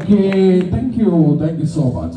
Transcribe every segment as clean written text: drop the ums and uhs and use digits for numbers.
Okay, thank you so much.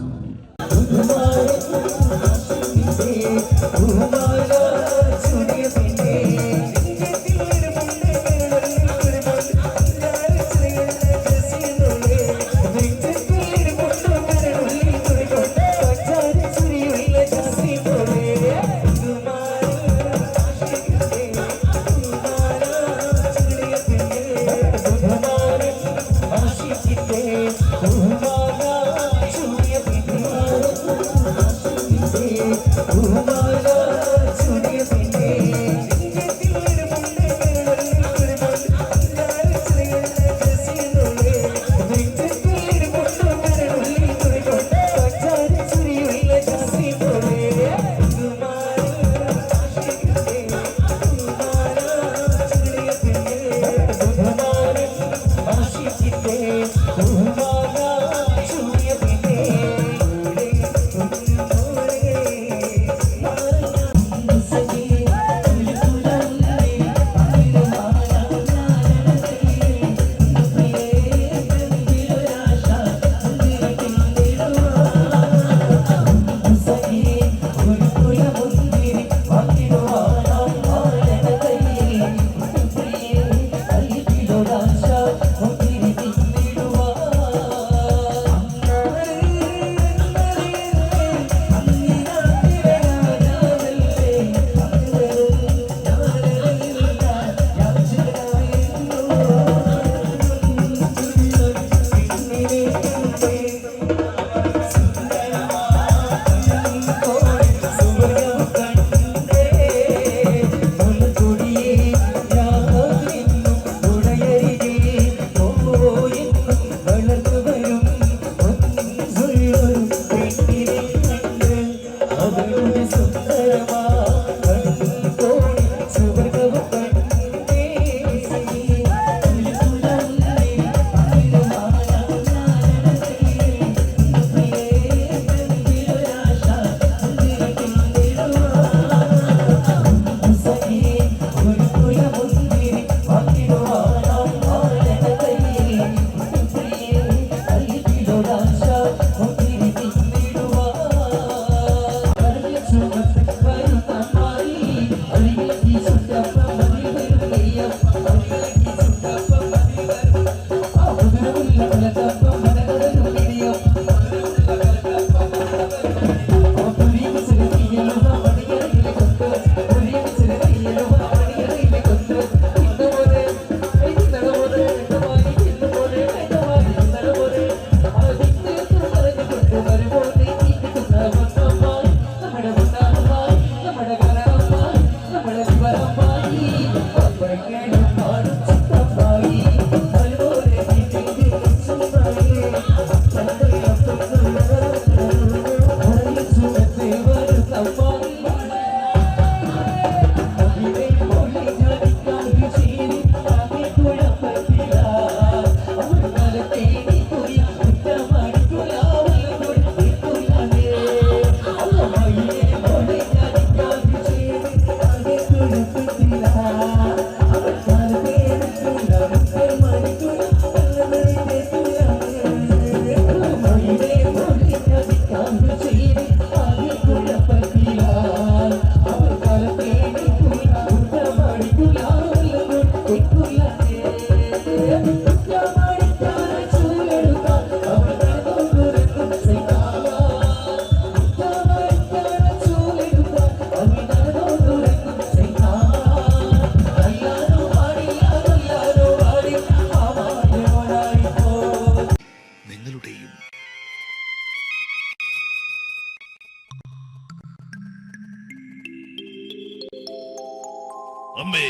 അമ്മേ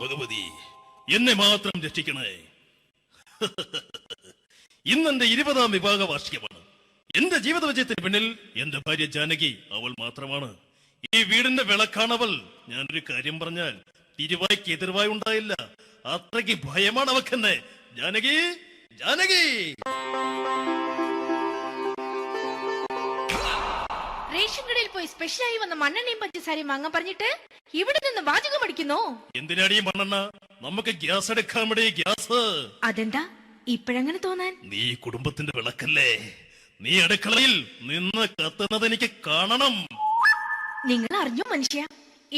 ഭഗവതി, എന്നെ മാത്രം രക്ഷിക്കണേ. ഇന്നെന്റെ 20ാം വിവാഹ വാർഷികമാണ്. എന്റെ ജീവിത വിജയത്തിന് പിന്നിൽ എന്റെ ഭാര്യ ജാനകി അവൾ മാത്രമാണ്. ഈ വീടിന്റെ വിളക്കാണവൾ. ഞാനൊരു കാര്യം പറഞ്ഞാൽ തിരുവായ്ക്ക് എതിർവായി ഉണ്ടായില്ല. അത്രയ്ക്ക് ഭയമാണ് അവക്കെന്നെ. ജാനകി, ജാനകി. റേഷൻ കടയിൽ പോയി സ്പെഷ്യലായി വന്ന മണ്ണെണ്ണയും പഞ്ചസാരയും വാങ്ങാൻ പറഞ്ഞിട്ട് ഇവിടെ നിന്ന് വാചകം അടിക്കുന്നോ? എന്തിനാടി മണ്ണെണ്ണ? നമുക്ക് ഗ്യാസ് എടുക്കാൻ ഗ്യാസ്. അതെന്താ ഇപ്പോഴങ്ങനെ തോന്നാൻ? നീ കുടുംബത്തിന്റെ വിളക്കല്ലേ. നീ അടുക്കളയിൽ നിന്ന് കത്തുന്നത് എനിക്ക് കാണണം. നിങ്ങൾ അറിഞ്ഞോ മനുഷ്യ,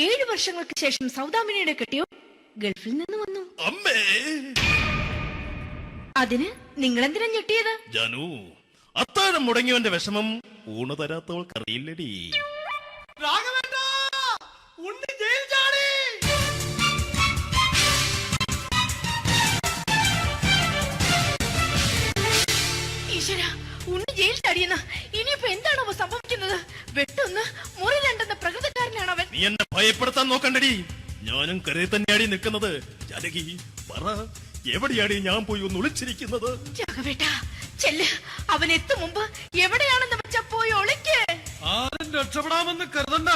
7 വർഷങ്ങൾക്ക് ശേഷം സൗദാമിനിയുടെ കെട്ടിയോ ഗൾഫിൽ നിന്ന് വന്നു. അമ്മേ, അതിന് നിങ്ങൾ എന്തിനാ ഞെട്ടിയത്? ജാനു, അത്താഴം മുടങ്ങിയവന്റെ വിഷമം ഊണ് തരാത്തവൾക്കറിയില്ലടി. ഈശ്വര, ഉണ്ണി ജയിൽ ചാടിയെന്ന. ഇനിയിപ്പോ എന്താണോ സംഭവിക്കുന്നത്? വെട്ടൊന്ന് മുറി രണ്ടെന്ന് എന്നെ ഭയപ്പെടുത്താൻ നോക്കണ്ടടി. ഞാനും കരയിൽ തന്നെയാടി നിൽക്കുന്നത്. ജാനകി പറ, എവിടെയാടി ഞാൻ പോയി ഒന്ന് ഒളിച്ചിരിക്കുന്നത്? രാഘവേട്ട ചെല്ല്, അവൻ എത്തും മുമ്പ് എവിടെയാണെന്ന് വെച്ചാ പോയി ഒളിക്ക്. ആരും രക്ഷപ്പെടാമെന്ന് കരുതണ്ട.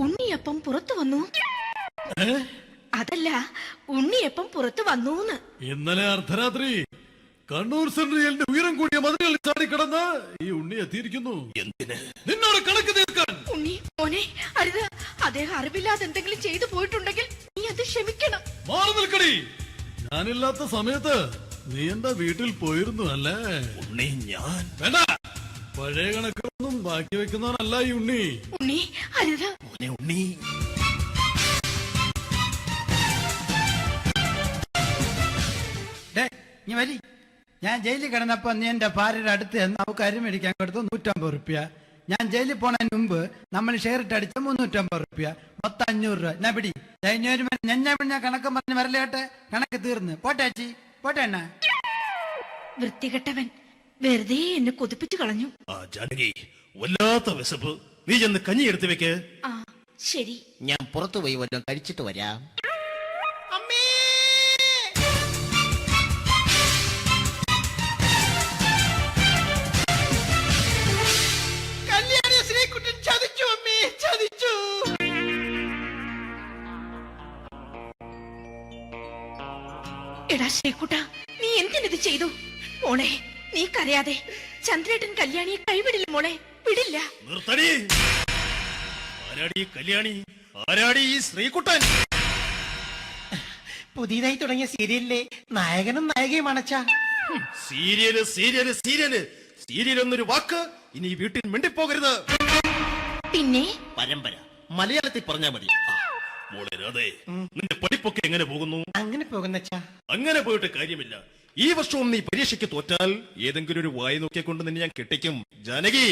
ഉണ്ണിയപ്പം പുറത്തു വന്നു. അതല്ല, ഉണ്ണിയപ്പം പുറത്തു വന്നൂന്ന്. ഇന്നലെ അർദ്ധരാത്രി കണ്ണൂർ സെൻട്രലിന്റെ ഉയരം കൂടിയ മതിലുകളിൽ ചാടിക്കിടന്ന് ഈ ഉണ്ണി എത്തിയിരിക്കുന്നു. എന്തിന്? നിന്നോട് കണക്ക് തീർക്കാൻ. ഉണ്ണി മോനെ, അരുത്. അദ്ദേഹം അറിവില്ലാതെ എന്തെങ്കിലും ചെയ്തു പോയിട്ടുണ്ടെങ്കിൽ നീ അത് ക്ഷമിക്കണം. മാറി നിൽക്കടി. ഞാനില്ലാത്ത സമയത്ത് നീ എന്റെ വീട്ടിൽ പോയിരുന്നു അല്ലേ? ഉണ്ണി ഞാൻ വേണ്ട, പഴയ കണക്കൊന്നും ബാക്കി വെക്കുന്നവനല്ല ഈ ഉണ്ണി. ഉണ്ണി അരുത്. മോനെ ഉണ്ണി. ഞാൻ ജയിലിൽ കിടന്നപ്പോ നീ എന്റെ ഭാര്യയുടെ അടുത്ത് നമുക്ക് അരി മേടിക്കാൻ കൊടുത്തു 150 റുപ്യ. ഞാൻ ജയിലിൽ പോണതിന് മുമ്പ് നമ്മൾ ഷെയർ ഇട്ട് അടിച്ച 350 റുപ്യ, മൊത്തം 500 രൂപ. ഞാൻ പിടി ഞാൻ കണക്ക് പറഞ്ഞ് വരലേട്ടെ. കണക്ക് തീർന്ന് പോട്ടെ ചേച്ചി, പോട്ടെ അണ്ണ. വൃത്തികെട്ടവൻ വെറുതെ എന്നെ കൊതിപ്പിച്ചു കളഞ്ഞു. ആ ജാനകി, വല്ലാത്ത വിശപ്പ്. നീ ചെന്ന് കഞ്ഞി എടുത്തു വെക്ക്. ആ ശരി. ഞാൻ പുറത്തു പോയി വല്ലതും കഴിച്ചിട്ട് വരാം. എടാ ശ്രീകുട്ട, നീ എന്തിനിത് ചെയ്തു? മോളെ നീ കരയാതെ. ചന്ദ്രേട്ടൻ കല്യാണിയെ കൈവിടില്ല മോളെ, വിടില്ല. നിർത്തടി. ആരാടി കല്യാണി? ആരാടി ഈ ശ്രീകുട്ടൻ? പുതിയതായി തുടങ്ങിയ സീരിയലിലെ നായകനും നായികയും അണച്ചാ. സീരിയല് സീരിയല് സീരിയല് സീരിയൽ എന്നൊരു വാക്ക് ഇനി വീട്ടിൽ മിണ്ടിപ്പോകരുത്. പിന്നെ പരമ്പര മലയാളത്തിൽ പറഞ്ഞാ മതി. മോളെ രാധേ, നിന്റെ പഠിപ്പൊക്കെ എങ്ങനെ പോകുന്നു? അങ്ങനെ പോകുന്നച്ചാ. അങ്ങനെ പോയിട്ട് കാര്യമില്ല. ഈ വർഷവും നീ പരീക്ഷയ്ക്ക് തോറ്റാൽ ഏതെങ്കിലും ഒരു വായി നോക്കിക്കൊണ്ട് നിന്നെ ഞാൻ കെട്ടിക്കും. ജാനകി,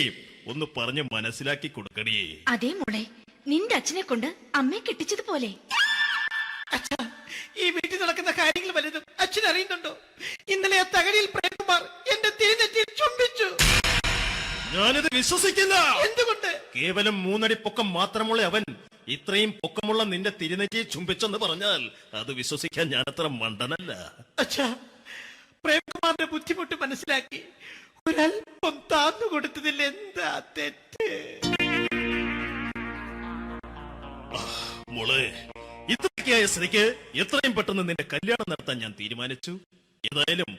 ഒന്ന് പറഞ്ഞ് മനസ്സിലാക്കി കൊടുക്കണേ. അതേ മോളെ, നിന്റെ അച്ഛനെ കൊണ്ട് അമ്മയെ കെട്ടിച്ചതുപോലെ. അച്ഛാ, ഈ വീട്ടിൽ നടക്കുന്ന കാര്യങ്ങൾ വലുതും അച്ഛൻ അറിയുന്നുണ്ടോ? ഇന്നലെ ആ തകഴിയിൽ പ്രേംകുമാർ എന്റെ തിരുനെറ്റിയിൽ ചുംബിച്ചു. ഞാനിത് വിശ്വസിക്കില്ല. എന്തുകൊണ്ട്? കേവലം 3 അടി പൊക്കം മാത്രമുള്ള അവൻ ഇത്രയും പൊക്കമുള്ള നിന്റെ തിരുനെറ്റിയെ ചുംബിച്ചെന്ന് പറഞ്ഞാൽ അത് വിശ്വസിക്കാൻ ഞാൻ അത്ര മണ്ടനല്ല. അച്ഛാ, പ്രേംകുമാറിന്റെ ബുദ്ധിമുട്ട് മനസ്സിലാക്കി ഒരല്പം താന്നു കൊടുത്തതിൽ എന്താ തെറ്റ്? മോളെ, ഇത്രയ്ക്കായ സ്ത്രീക്ക് എത്രയും പെട്ടെന്ന് നിന്റെ കല്യാണം നടത്താൻ ഞാൻ തീരുമാനിച്ചു. ഏതായാലും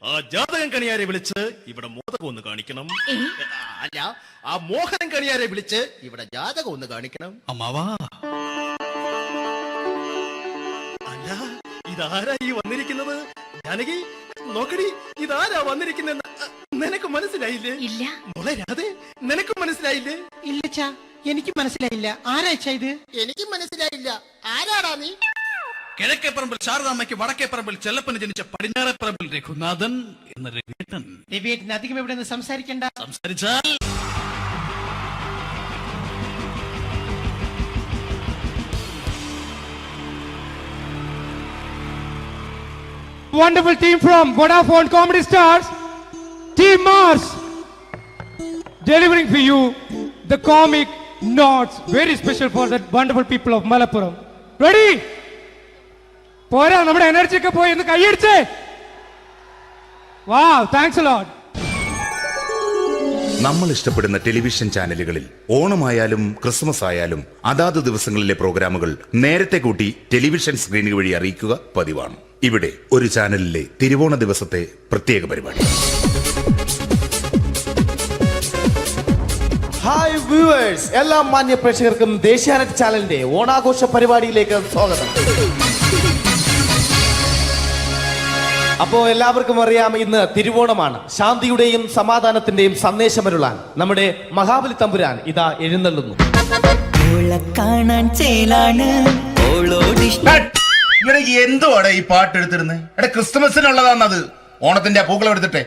ആ ജാതകം കണിയാരെ വിളിച്ച് ഇവിടെ മോദകം ഒന്ന് കാണിക്കണം. അല്ല, ആ മോഹനം കണിയാരെ വിളിച്ച് ഇവിടെ ജാതകം ഒന്ന് കാണിക്കണം. അമ്മാവാ, അല്ല, ഇതാരാ ഈ വന്നിരിക്കുന്നത്? ജാനകി നോക്കടി, ഇതാരാ വന്നിരിക്കുന്നെന്ന് നിനക്ക് മനസ്സിലായില്ലേ? ഇല്ല മോളെ രാധേ, നിനക്ക് മനസ്സിലായില്ലേ? ഇല്ലച്ചാ, എനിക്ക് മനസ്സിലായില്ല. ആരാച്ചാ ഇത്? എനിക്ക് മനസ്സിലായില്ല. ആരാടാ നീ? കിഴക്കേപ്പറമ്പിൽ ശാരദാമ്മയ്ക്ക് വടക്കേപ്പറമ്പിൽ ചെല്ലപ്പന് ജനിച്ച പടിഞ്ഞാറേപ്പറമ്പിൽ രഘുനാഥൻ എന്ന രവിയേട്ടൻ. രവിയേട്ടൻ അധികം ഇവിടെ നിന്ന് സംസാരിക്കണ്ട. സംസാരിച്ചാൽ Wonderful team from Vodafone Comedy Stars, Team Mars, delivering for you the comic notes, very special for the wonderful people of Malappuram. Ready? പോരാ, നമ്മുടെ എനർജി ഒക്കെ പോയി ഒന്ന് കൈയടിച്ചേ. Wow, thanks a lot. നമ്മൾ ഇഷ്ടപ്പെടുന്ന ടെലിവിഷൻ ചാനലുകളിൽ ഓണമായാലും ക്രിസ്മസ് ആയാലും അതാത് ദിവസങ്ങളിലെ പ്രോഗ്രാമുകൾ നേരത്തെ കൂട്ടി ടെലിവിഷൻ സ്ക്രീനുകൾ വഴി അറിയിക്കുക പതിവാണ്. ഇവിടെ ഒരു ചാനലിലെ തിരുവോണ ദിവസത്തെ പ്രത്യേക പരിപാടി. ഹായ് വ്യൂവേഴ്സ്, എല്ലാ മാന്യ പ്രേക്ഷകർക്കും ദേശീയാനെറ്റ് ചാനലിന്റെ ഓണാഘോഷ പരിപാടിയിലേക്ക് സ്വാഗതം. അപ്പോ എല്ലാവർക്കും അറിയാം, ഇന്ന് തിരുവോണമാണ്. ശാന്തിയുടെയും സമാധാനത്തിന്റെയും സന്ദേശമരുളാൻ നമ്മുടെ മഹാബലി തമ്പുരാൻ ഇതാ എഴുന്നള്ളുന്നു. എന്തുവാടെ ഈ പാട്ട് എടുത്തിരുന്നത്? എടാ, ക്രിസ്തുമസിനുള്ളതാണത്. ഓണത്തിന്റെ പൂക്കളം എടുത്തിട്ടെ.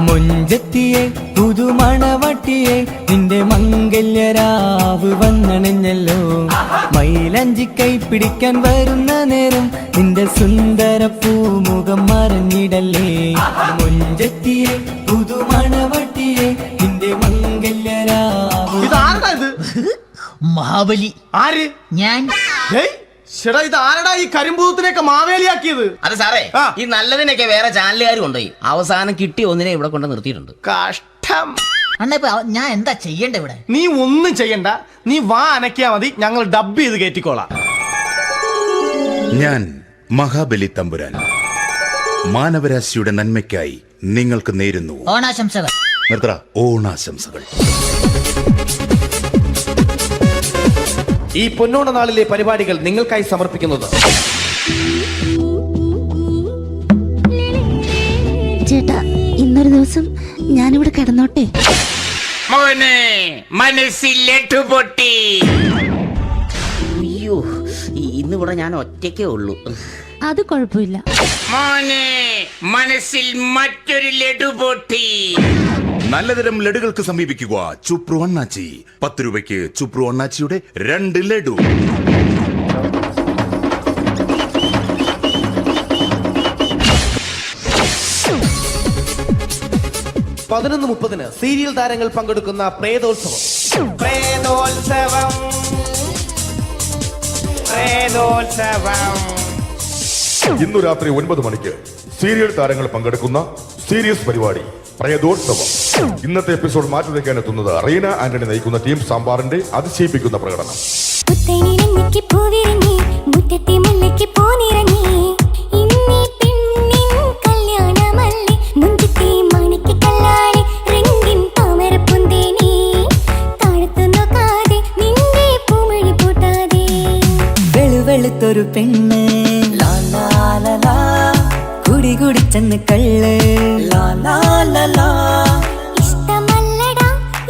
മുഞ്ചത്തിയെ പുതുമണവട്ടിയെ നിന്റെ മംഗല്യരാവ് വന്നണഞ്ഞല്ലോ. മൈലഞ്ചി കൈ പിടിക്കാൻ വരുന്ന നേരം നിന്റെ സുന്ദര പൂമുഖം മറഞ്ഞിടല്ലേ. മുഞ്ചത്തിയെ പുതുമണവട്ടിയെ നിന്റെ മംഗല്യരാവ്. ഇതാരാ ഇത്? മഹാബലി. ആര്? ഞാൻ. ചേട്ടാ ഇത് ആരടാ ഈ കരിമ്പൂത്തിനെയൊക്കെ മാവേലിയാക്കിയത്? അത് സാറേ, ഈ നല്ലതിനൊക്കെ വേറെ ചാനലുകാർ കൊണ്ടുപോയി അവസാനം കിട്ടി ഒന്നിനെ ഇവിടെ കൊണ്ട് നിർത്തിയിട്ടുണ്ട്. കഷ്ടം. അണ്ണ ഇപ്പൊ ഞാൻ എന്താ ചെയ്യണ്ട ഇവിടെ? നീ ഒന്നും ചെയ്യണ്ട, നീ വാ അനക്കിയാ മതി, ഞങ്ങൾ ഡബ് ചെയ്ത് കയറ്റിക്കോളാം. ഞാൻ മഹാബലി തമ്പുരാൻ മാനവരാശിയുടെ നന്മയ്ക്കായി നിങ്ങൾക്ക് നേരുന്നു ഓണാശംസകൾ. നിർത്തറ ഓണാശംസകൾ. ഈ പൊന്നോണ നാളിലെ പരിപാടികൾ നിങ്ങൾക്കായി സമർപ്പിക്കുന്നത് ചേട്ടാ, ഇന്നൊരു ദിവസം ഞാനിവിടെ കിടന്നോട്ടെ? അയ്യോ, ഇന്നിവിടെ ഞാൻ ഒറ്റയ്ക്കേ ഉള്ളൂ. അത് കുഴപ്പമില്ല. മനസ്സിൽ മറ്റൊരു ലഡു പൊട്ടി. നല്ലതരം ലഡുകൾക്ക് സമീപിക്കുക ചുപ്രു അണ്ണാച്ചി. 10 രൂപയ്ക്ക് ചുപ്രു അണ്ണാച്ചിയുടെ 2 ലഡു. പതിനൊന്ന് 30 സീരിയൽ താരങ്ങൾ പങ്കെടുക്കുന്ന പ്രേതോത്സവം. ഇന്നു രാത്രി 9 മണിക്ക് സീരിയൽ താരങ്ങൾ പങ്കെടുക്കുന്ന സീരിയസ് പരിപാടി പ്രേതോത്സവം. ഇന്നത്തെ എപ്പിസോഡ് മാറ്റി വയ്ക്കാൻ എത്തുന്നത് റീന ആന്റണി നയിക്കുന്ന ടീം സാമ്പാറിന്റെ അതിശയിപ്പിക്കുന്ന പ്രകടനം. വെളുത്തൊരു പെണ്ണ് കുടി കുടിച്ചെന്ന് കള്ള് ഇഷ്ടമല്ലടാ,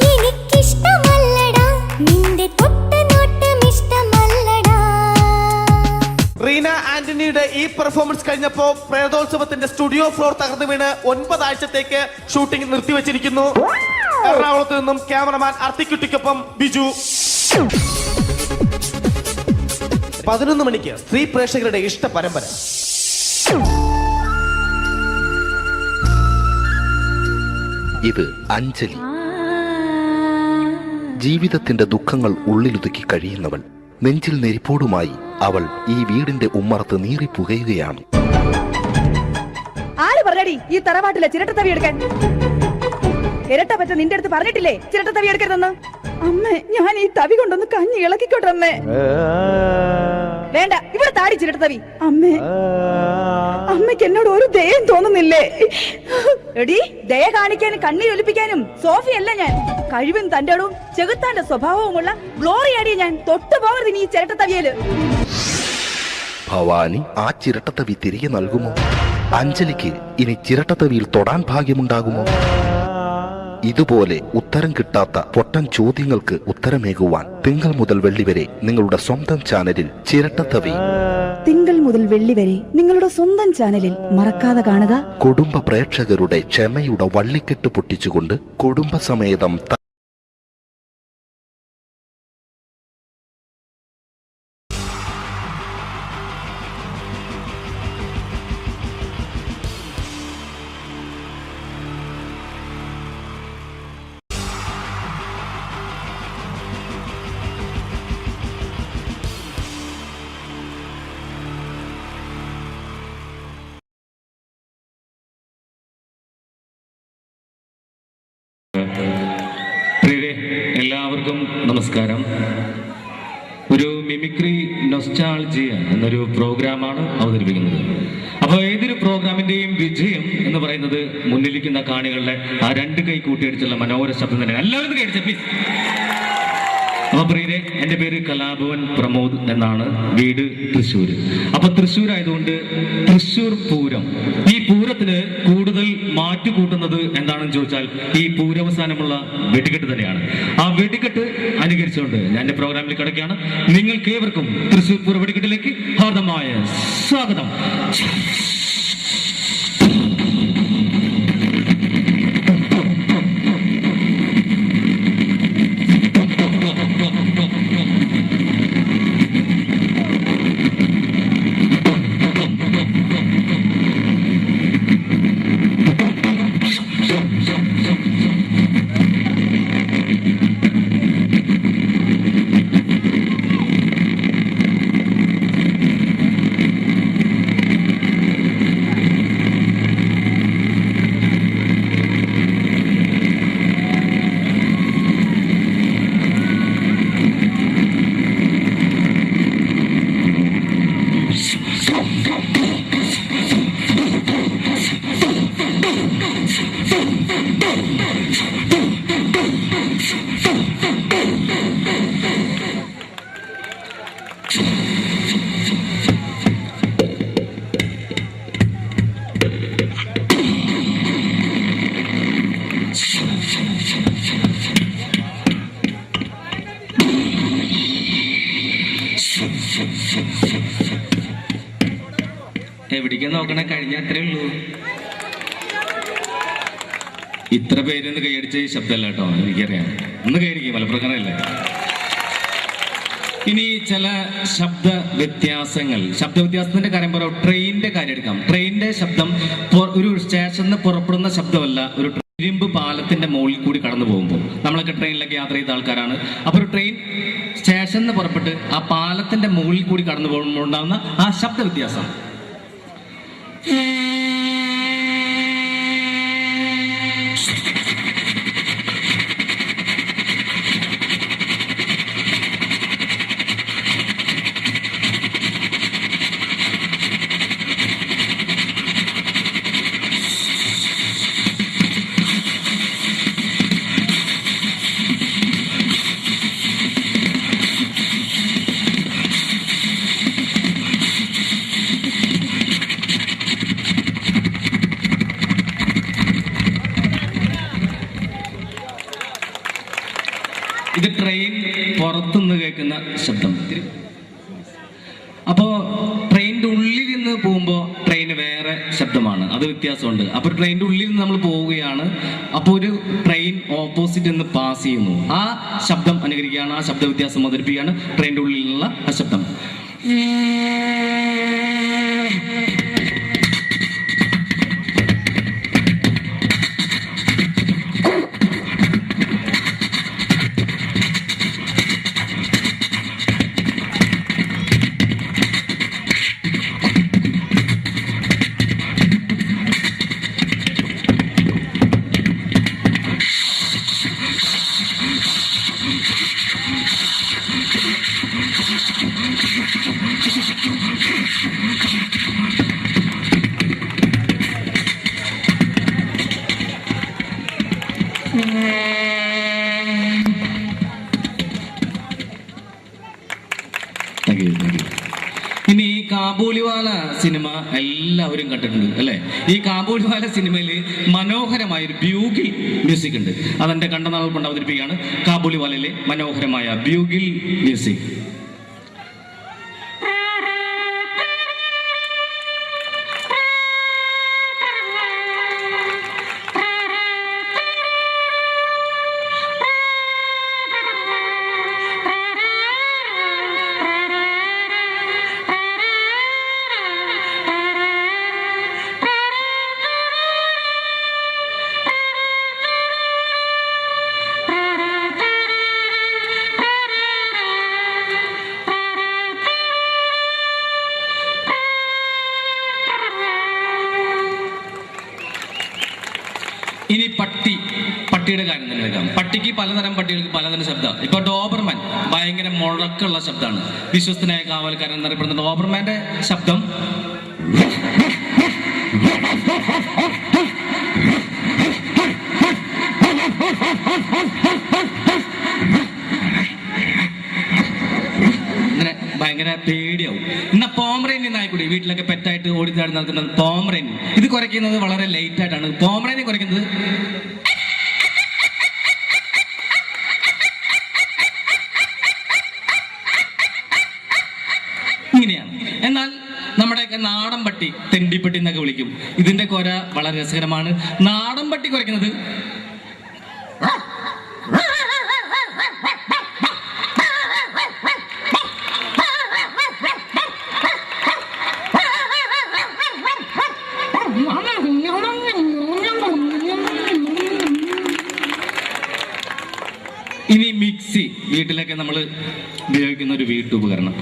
എനിക്കിഷ്ടമല്ലടാ, നിന്റെ തൊട്ടുനോട്ടം ഇഷ്ടമല്ലടാ. റീന ആന്റണിയുടെ ഈ പെർഫോമൻസ് കഴിഞ്ഞപ്പോ പ്രേതോത്സവത്തിന്റെ സ്റ്റുഡിയോ ഫ്ലോർ തകർന്നു വീണ് 9 ആഴ്ചത്തേക്ക് ഷൂട്ടിംഗ് നിർത്തിവെച്ചിരിക്കുന്നു. എറണാകുളത്ത് നിന്നും ക്യാമറമാൻ അർത്തിക്കുട്ടിക്കൊപ്പം ബിജു. 11 മണിക്ക് സ്ത്രീ പ്രേക്ഷകരുടെ ഇഷ്ട പരമ്പര. ഇത് അഞ്ജലി. ജീവിതത്തിന്റെ ദുഃഖങ്ങൾ ഉള്ളിലൊതുക്കി കഴിയുന്നവൾ. നെഞ്ചിൽ നെരിപ്പോടുമായി അവൾ ഈ വീടിന്റെ ഉമ്മറത്ത് നീറിപ്പുകയുകയാണ്. ആര് പറഞ്ഞടി ഈ തറവാട്ടിലെ ചിരട്ടത്തവി എടുക്കാൻ? ഇരട്ട പറ്റ നിന്റെ അടുത്ത് പറഞ്ഞിട്ടില്ലേ ചിരട്ടത്തവി എടുക്കരുതെന്ന്? അമ്മേ, ഞാൻ ഈ തവി കൊണ്ടൊന്ന് കഞ്ഞി ഇളക്കിക്കോട്ടെ അമ്മേ. വേണ്ട, ഇവിടെ താടി ചിരട്ടത്തവി. അമ്മേ, അമ്മയ്ക്ക് എന്നോട് ഒരു ദയം തോന്നുന്നില്ലേ? എടി, ദയ കാണിക്കാനും കണ്ണീരൊലിപ്പിക്കാനും സോഫിയല്ല ഞാൻ. കഴിവും തന്റെ ഇടവും ചെകുത്താന്റെ സ്വഭാവവുമുള്ള ഗ്ലോറിയാടി ഞാൻ. തൊട്ടുപോകരുത് നീ ചിരട്ടത്തവിയല്. ഭവാനി ആ ചിരട്ടത്തവി തിരികെ നൽകുമോ? അഞ്ജലിക്ക് ഇനി ചിരട്ടത്തവിയിൽ തൊടാൻ ഭാഗ്യമുണ്ടാകുമോ? ഇതുപോലെ ഉത്തരം കിട്ടാത്ത പൊട്ടൻ ചോദ്യങ്ങൾക്ക് ഉത്തരമേകുവാൻ തിങ്കൾ മുതൽ വെള്ളി വരെ നിങ്ങളുടെ സ്വന്തം ചാനലിൽ ചിരട്ടത്തവി. തിങ്കൾ മുതൽ വെള്ളി വരെ നിങ്ങളുടെ സ്വന്തം ചാനലിൽ മറക്കാതെ കാണുക. കുടുംബ പ്രേക്ഷകരുടെ ക്ഷമയുടെ വള്ളിക്കെട്ട് പൊട്ടിച്ചുകൊണ്ട് കുടുംബസമേതം എല്ലാവർക്കും നമസ്കാരം. ഒരു മിമിക്രി നൊസ്റ്റാൾജിയ എന്നൊരു പ്രോഗ്രാമാണ് അവതരിപ്പിക്കുന്നത്. അപ്പോൾ ഏതൊരു പ്രോഗ്രാമിന്റെയും വിജയം എന്ന് പറയുന്നത് മുന്നിലിരിക്കുന്ന കാണികളുടെ ആ 2 കൈ കൂട്ടിയടിച്ചുള്ള മനോഹര ശബ്ദം തന്നെയാണ്. എല്ലാവരും കേട്ടിച്ച പ്ലീസ്. അപ്പൊ പ്രിയരെ, എന്റെ പേര് കലാഭവൻ പ്രമോദ് എന്നാണ്. വീട് തൃശ്ശൂര്. അപ്പൊ തൃശ്ശൂർ ആയതുകൊണ്ട് തൃശ്ശൂർ പൂരം. ഈ പൂരത്തിന് കൂടുതൽ മാറ്റുകൂട്ടുന്നത് എന്താണെന്ന് ചോദിച്ചാൽ ഈ പൂരവസാനമുള്ള വെടിക്കെട്ട് തന്നെയാണ്. ആ വെടിക്കെട്ട് അനുകരിച്ചുകൊണ്ട് ഞാൻ എന്റെ പ്രോഗ്രാമിൽ കിടക്കുകയാണ്. നിങ്ങൾക്ക് ഏവർക്കും തൃശ്ശൂർ പൂര വെടിക്കെട്ടിലേക്ക് ഹാർദമായ സ്വാഗതം. എവിടേക്കാ നോക്കണേ? കഴിഞ്ഞ അത്രേ ഉള്ളൂ. ഇത്ര പേരൊന്ന് കൈയടിച്ച ഈ ശബ്ദമല്ല കേട്ടോ, എനിക്കറിയാം. ഒന്ന് കൈയടിക്കും, മലപ്രകാരമല്ലേ. ഇനി ചില ശബ്ദ വ്യത്യാസത്തിന്റെ കാര്യം പറയാം. ട്രെയിനിന്റെ കാര്യം എടുക്കാം. ട്രെയിനിന്റെ ശബ്ദം ഒരു സ്റ്റേഷനിൽ നിന്ന് പുറപ്പെടുന്ന ശബ്ദമല്ല, ഒരു ഇരുമ്പ് പാലത്തിന്റെ മുകളിൽ കൂടി കടന്നു പോകുമ്പോൾ. നമ്മളൊക്കെ ട്രെയിനിലൊക്കെ യാത്ര ചെയ്ത ആൾക്കാരാണ്. അപ്പൊ ഒരു ട്രെയിൻ സ്റ്റേഷനിൽ നിന്ന് പുറപ്പെട്ട് ആ പാലത്തിന്റെ മുകളിൽ കൂടി കടന്നു പോകുമ്പോൾ ഉണ്ടാകുന്ന ആ ശബ്ദ വ്യത്യാസം. ഇത് ട്രെയിൻ പുറത്തുനിന്ന് കേൾക്കുന്ന ശബ്ദം. അപ്പോ ട്രെയിനിന്റെ ഉള്ളിൽ നിന്ന് പോകുമ്പോൾ ട്രെയിന് വേറെ ശബ്ദമാണ്, അത് വ്യത്യാസമുണ്ട്. അപ്പൊ ട്രെയിനിന്റെ ഉള്ളിൽ നിന്ന് നമ്മൾ പോവുകയാണ്, അപ്പോൾ ഒരു ട്രെയിൻ ഓപ്പോസിറ്റ് നിന്ന് പാസ് ചെയ്യുന്നു. ആ ശബ്ദം അനുകരിക്കുകയാണ്, ആ ശബ്ദ വ്യത്യാസം അവതരിപ്പിക്കുകയാണ് ട്രെയിനിന്റെ ഉള്ളിലുള്ള ആ ശബ്ദം. ഇനി ഈ കാബൂളിവാല സിനിമ എല്ലാവരും കണ്ടിട്ടുണ്ട് അല്ലെ? ഈ കാബൂളിവാല സിനിമയിൽ മനോഹരമായ ഒരു ബ്യൂഗിൽ മ്യൂസിക് ഉണ്ട്. അതെന്റെ കണ്ടനാൾ കൊണ്ട് അവതരിപ്പിക്കുകയാണ് കാബൂളിവാലയിലെ മനോഹരമായ ബ്യൂഗിൽ മ്യൂസിക്. ഇനി പട്ടിയുടെ കാര്യം തന്നെ എടുക്കാം. പട്ടിക്ക് പലതരം പട്ടികൾക്ക് പലതരം ശബ്ദം. ഇപ്പൊ ഡോബർമാൻ ഭയങ്കര മുഴക്കമുള്ള ശബ്ദമാണ്. വിശ്വസ്തനായ കാവൽക്കാരൻ എന്നറിയപ്പെടുന്ന ഡോബർമാന്റെ ശബ്ദം ഇങ്ങനെ ഭയങ്കര പേടിയാവും. എന്നാ പോമറേനിയൻ ആയിക്കൂടി വീട്ടിലൊക്കെ പെറ്റായിട്ട് ഓടിച്ചാടി നടക്കുന്നത് പോമറേനിയൻ. ഇത് കുറയ്ക്കുന്നത് വളരെ ലേറ്റ് ആയിട്ടാണ്. പോമറേനിയൻ കുറയ്ക്കുന്നത് ഇങ്ങനെയാണ്. എന്നാൽ നമ്മുടെയൊക്കെ നാടൻ പട്ടി തെണ്ടിപ്പട്ടി എന്നൊക്കെ വിളിക്കും. ഇതിന്റെ കൊര വളരെ രസകരമാണ്. നാടൻ പട്ടി കുറയ്ക്കുന്നത് ഇനി മിക്സി വീട്ടിലൊക്കെ നമ്മൾ ഉപയോഗിക്കുന്ന ഒരു വീട്ടുപകരണം.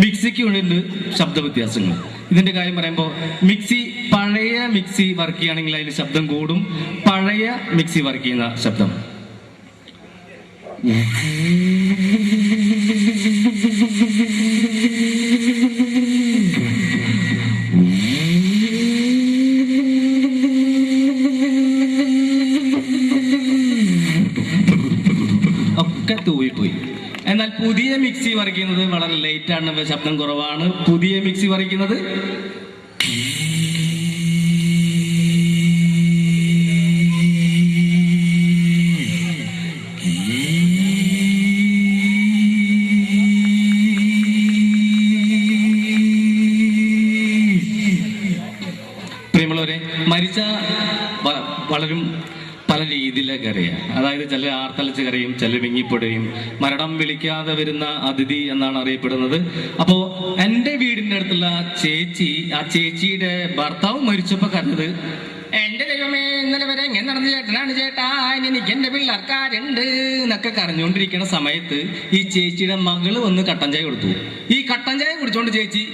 മിക്സിക്ക് ഉണ്ട് ശബ്ദ വ്യത്യാസങ്ങൾ. ഇതിന്റെ കാര്യം പറയുമ്പോൾ മിക്സി പഴയ മിക്സി വർക്ക് ചെയ്യുകയാണെങ്കിൽ അതിന് ശബ്ദം കൂടും. പഴയ മിക്സി വർക്ക് ചെയ്യുന്ന ശബ്ദം ഒക്കെ തൂവിപ്പോയി. എന്നാൽ പുതിയ മിക്സി വർക്ക് ചെയ്യുന്നത് വളരെ ലേറ്റ് ആണ്, ശബ്ദം കുറവാണ്. പുതിയ മിക്സി വർക്ക് ചെയ്യുന്നത് രീതിയിലൊക്കെ അറിയാം. അതായത് ചില ആർത്തലച്ച് കരയും, ചില വിങ്ങിപ്പൊടുകയും, മരണം വിളിക്കാതെ വരുന്ന അതിഥി എന്നാണ് അറിയപ്പെടുന്നത്. അപ്പോ എന്റെ വീടിന്റെ അടുത്തുള്ള ചേച്ചി, ആ ചേച്ചിയുടെ ഭർത്താവ് മരിച്ചപ്പോ കരഞ്ഞത്, എന്റെ ദൈവമേ ഇന്നലെ വരെ എങ്ങനെ നടന്ന ചേട്ടനാണ് ചേട്ടാ, എനിക്ക് എന്റെ പിള്ളേർക്കാരുണ്ട് എന്നൊക്കെ കരഞ്ഞുകൊണ്ടിരിക്കുന്ന സമയത്ത് ഈ ചേച്ചിയുടെ മകള് വന്ന് കട്ടൻ ചായ കൊടുത്തു. ഈ കട്ടൻ ചായ കുടിച്ചോണ്ട് ചേച്ചി,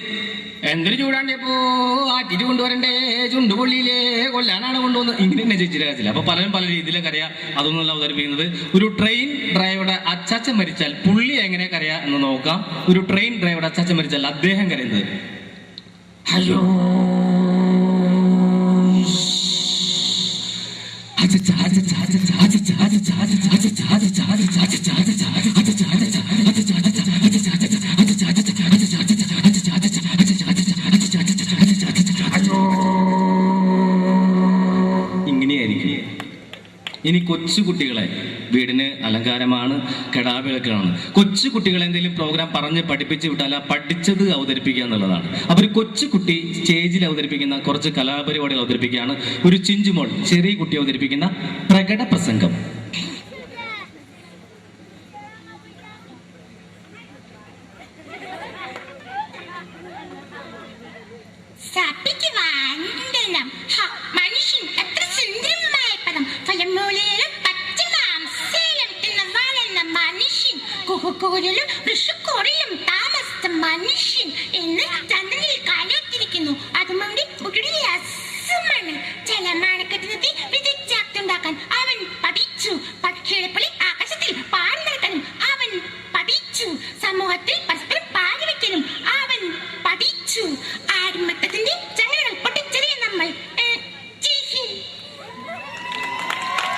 എന്തൊരു ചൂടാണ്ടിയപ്പോ ആറ്റിട്ട് കൊണ്ടുവരണ്ടേ, ചുണ്ടുപൊള്ളിയിലേ കൊല്ലാനാണ് കൊണ്ടുവന്നത്, ഇങ്ങനെ തന്നെ ചേച്ചിയുടെ കാര്യത്തില്ല. അപ്പൊ പലരും പല രീതിയിലൊക്കെ അറിയാം. അതൊന്നുമല്ല അവതരിപ്പിക്കുന്നത്. ഒരു ട്രെയിൻ ഡ്രൈവറുടെ അച്ചാച്ചൻ മരിച്ചാൽ പുള്ളി എങ്ങനെ കരയാ എന്ന് നോക്കാം. ഒരു ട്രെയിൻ ഡ്രൈവറുടെ അച്ചാച്ചൻ മരിച്ചാൽ അദ്ദേഹം കരയുന്നത്, ഹലോ ഇങ്ങനെയായിരിക്കും. ഇനി കൊച്ചുകുട്ടികളെ, വീടിന് അലങ്കാരമാണ്, കെടാവിളക്കാണ്. കൊച്ചുകുട്ടികളെ എന്തെങ്കിലും പ്രോഗ്രാം പറഞ്ഞ് പഠിപ്പിച്ച് വിട്ടാൽ ആ പഠിച്ചത് അവതരിപ്പിക്കുക എന്നുള്ളതാണ്. അപ്പൊ ഒരു കൊച്ചുകുട്ടി സ്റ്റേജിൽ അവതരിപ്പിക്കുന്ന കുറച്ച് കലാപരിപാടികൾ അവതരിപ്പിക്കുകയാണ്. ഒരു ചിഞ്ചുമോൾ, ചെറിയ കുട്ടി അവതരിപ്പിക്കുന്ന പ്രകട പ്രസംഗം. മനുഷ്യൻ എത്ര സുന്ദരമായ പദം, ഫലമൂലയിലും പച്ചമാംസയിലും തിന്ന് വളർന്ന മനുഷ്യൻ, കുഹുകൂരിലും ഋഷുക്കൂറിലും താമസിച്ച മനുഷ്യൻ എന്ന് ചന്ദ്രനിൽ കാലോത്തിരിക്കുന്നു. അതുകൊണ്ട് അസുമണ് ജലമാണക്കെട്ടിനെത്തി വിധിച്ചാക്തുണ്ടാക്കാൻ അവൻ പഠിച്ചു. പക്ഷിയുടെ പോലെ ആകാശത്തിൽ പാറി നടക്കാനും അവൻ പഠിച്ചു. സമൂഹത്തിൽ പരസ്പരം പാടി വയ്ക്കാനും അവൻ പഠിച്ചു. ആത്മത്വത്തിന്റെ ചങ്ങലകൾ പൊട്ടിച്ചെറിയ നമ്മൾ.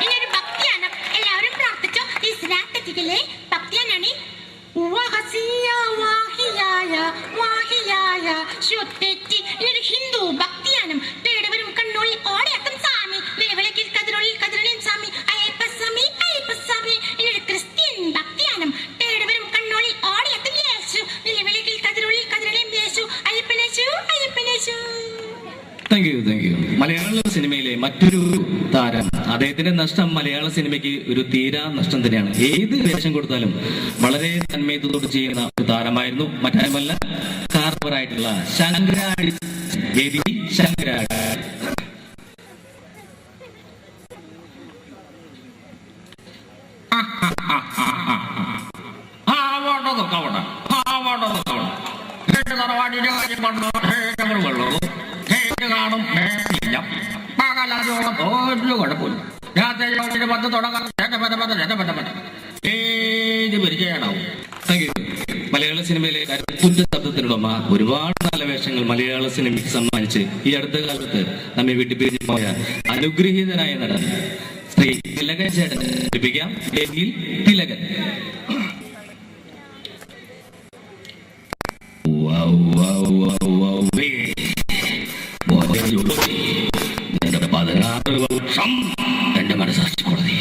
ഇനിയൊരു ഭക്തിയാണ്, എല്ലാവരും പ്രാർത്ഥിച്ചോ. ഈ സ്നാത്തത്തിലെ ഭക്തിയാനാണ് ഇതൊരു ഹിന്ദു ഭക്തിയാനം. തേടുവരും കണ്ണുള്ളിൽ ഓടയത്തും സ്വാമി, നിലവിളക്കിൽ കതിരുള്ളിൽ കതിരണിയും സ്വാമി, അയ്യപ്പസ്വാമി അയ്യപ്പസ്വാമി. ഇതൊരു ക്രിസ്ത്യൻ ഭക്തിയാനം. തേടുവരും കണ്ണുള്ളിൽ ഓടയത്തും യേശു, നിലവിളക്കിൽ കതിരുള്ളിൽ കതിരണിയും യേശു, അയ്യപ്പനേശു അയ്യപ്പനേശു. Thank you, thank you. Malayala സിനിമയിലെ മറ്റൊരു താരം, അദ്ദേഹത്തിന്റെ നഷ്ടം മലയാള സിനിമയ്ക്ക് ഒരു തീരാ നഷ്ടം തന്നെയാണ്. ഏത് വേഷം കൊടുത്താലും വളരെ തന്മയത്തോട് ചെയ്യുന്ന ഒരു താരമായിരുന്നു. മറ്റാരുമല്ല, കാർപ്പറായിട്ടുള്ള ശങ്കരാടി, വേദി ശങ്കരാടി. കാണും ഒരു കുഴപ്പമില്ല. മലയാള സിനിമയിലെ കരുത്തുറ്റ ശബ്ദത്തിനുടമ ഒരുപാട് നല്ല വേഷങ്ങൾ മലയാള സിനിമയ്ക്ക് സമ്മാനിച്ച് ഈ അടുത്ത കാലത്ത് നമ്മെ വിട്ടുപിരിഞ്ഞു പോയ അനുഗ്രഹീതനായ നടൻ ശ്രീ തിലകൻ ചേട്ടൻ ലഭിക്കാം. വേദിയിൽ തിലകൻ. എന്റെ മനസ്സാക്ഷി കോടതി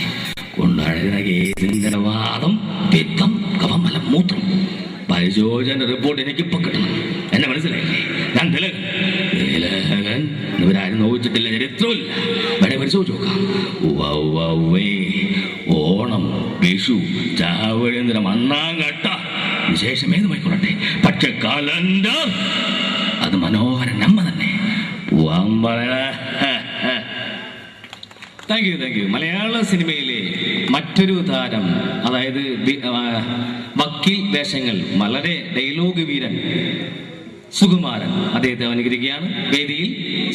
കൊണ്ടാടുവാദം, പിത്തം, കഫമലം, മൂത്രം, പരിശോധന റിപ്പോർട്ട് എനിക്കിപ്പോ കിട്ടണം. എന്നെ മനസ്സിലായില്ലേ? ഞാൻ തിലകൻ. ഇവരാരും നോക്കിച്ചിട്ടില്ല, ചരിത്രമില്ല. വേണേ പരിശോധിച്ച് നോക്കാം. ഓണം, വിഷു, ചാവഴേന്ദ്രം, അണ്ണാങ്കട്ട, വിശേഷമേതുമായിക്കൊള്ളട്ടെ, പക്ഷെ കലണ്ടർ അത് മനോഹര നമ്മ തന്നെ. Thank you, thank you. Malayala സിനിമയിലെ മറ്റൊരു താരം, അതായത് വക്കീൽ വേഷങ്ങൾ, വളരെ ഡയലോഗ് വീരൻ സുകുമാരൻ. അദ്ദേഹത്തെ അനുകരിക്കുകയാണ്. വേദിയിൽ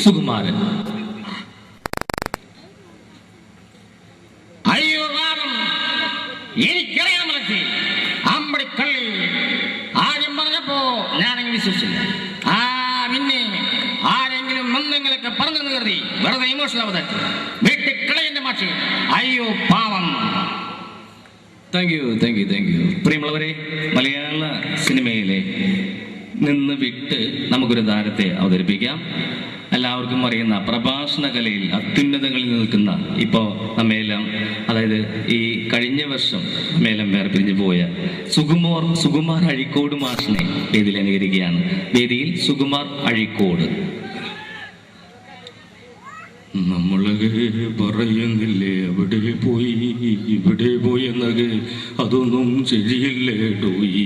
സുകുമാരൻ. അയ്യോ വാദം എനിക്കറിയാമല്ലോ. അമ്പടിക്കള്ളി ആദ്യം പറഞ്ഞപ്പോ ഞാനെങ്കിൽ വിശ്വസിച്ചില്ല. പിന്നെ ആരെങ്കിലും എന്തെങ്കിലൊക്കെ പറഞ്ഞെന്ന് കരുതി വെറുതെ ഇമോഷണൽ അവതരിച്ചു വീട്ടിൽ കളയന്റെ മാഷി. അയ്യോ പാവം. Thank you, thank you, thank U. പ്രിയമുള്ളവരെ, മലയാള സിനിമയിലെ നിന്ന് വിട്ട് നമുക്കൊരു താരത്തെ അവതരിപ്പിക്കാം. എല്ലാവർക്കും അറിയുന്ന പ്രഭാഷണ കലയിൽ അത്യുന്നതങ്ങളിൽ നിൽക്കുന്ന, ഇപ്പോൾ നമ്മയെല്ലാം, അതായത് ഈ കഴിഞ്ഞ വർഷം നമ്മയെല്ലാം വേർപിരിഞ്ഞു പോയ സുകുമാർ അഴീക്കോട് മാഷിനെ വേദിയിൽ അനുകരിക്കുകയാണ്. വേദിയിൽ സുകുമാർ അഴീക്കോട്. നമ്മളെ പറയുന്നില്ലേ അവിടെ പോയി ഇവിടെ പോയി എന്നൊക്കെ അതൊന്നും ശരിയല്ലേ ടോയി.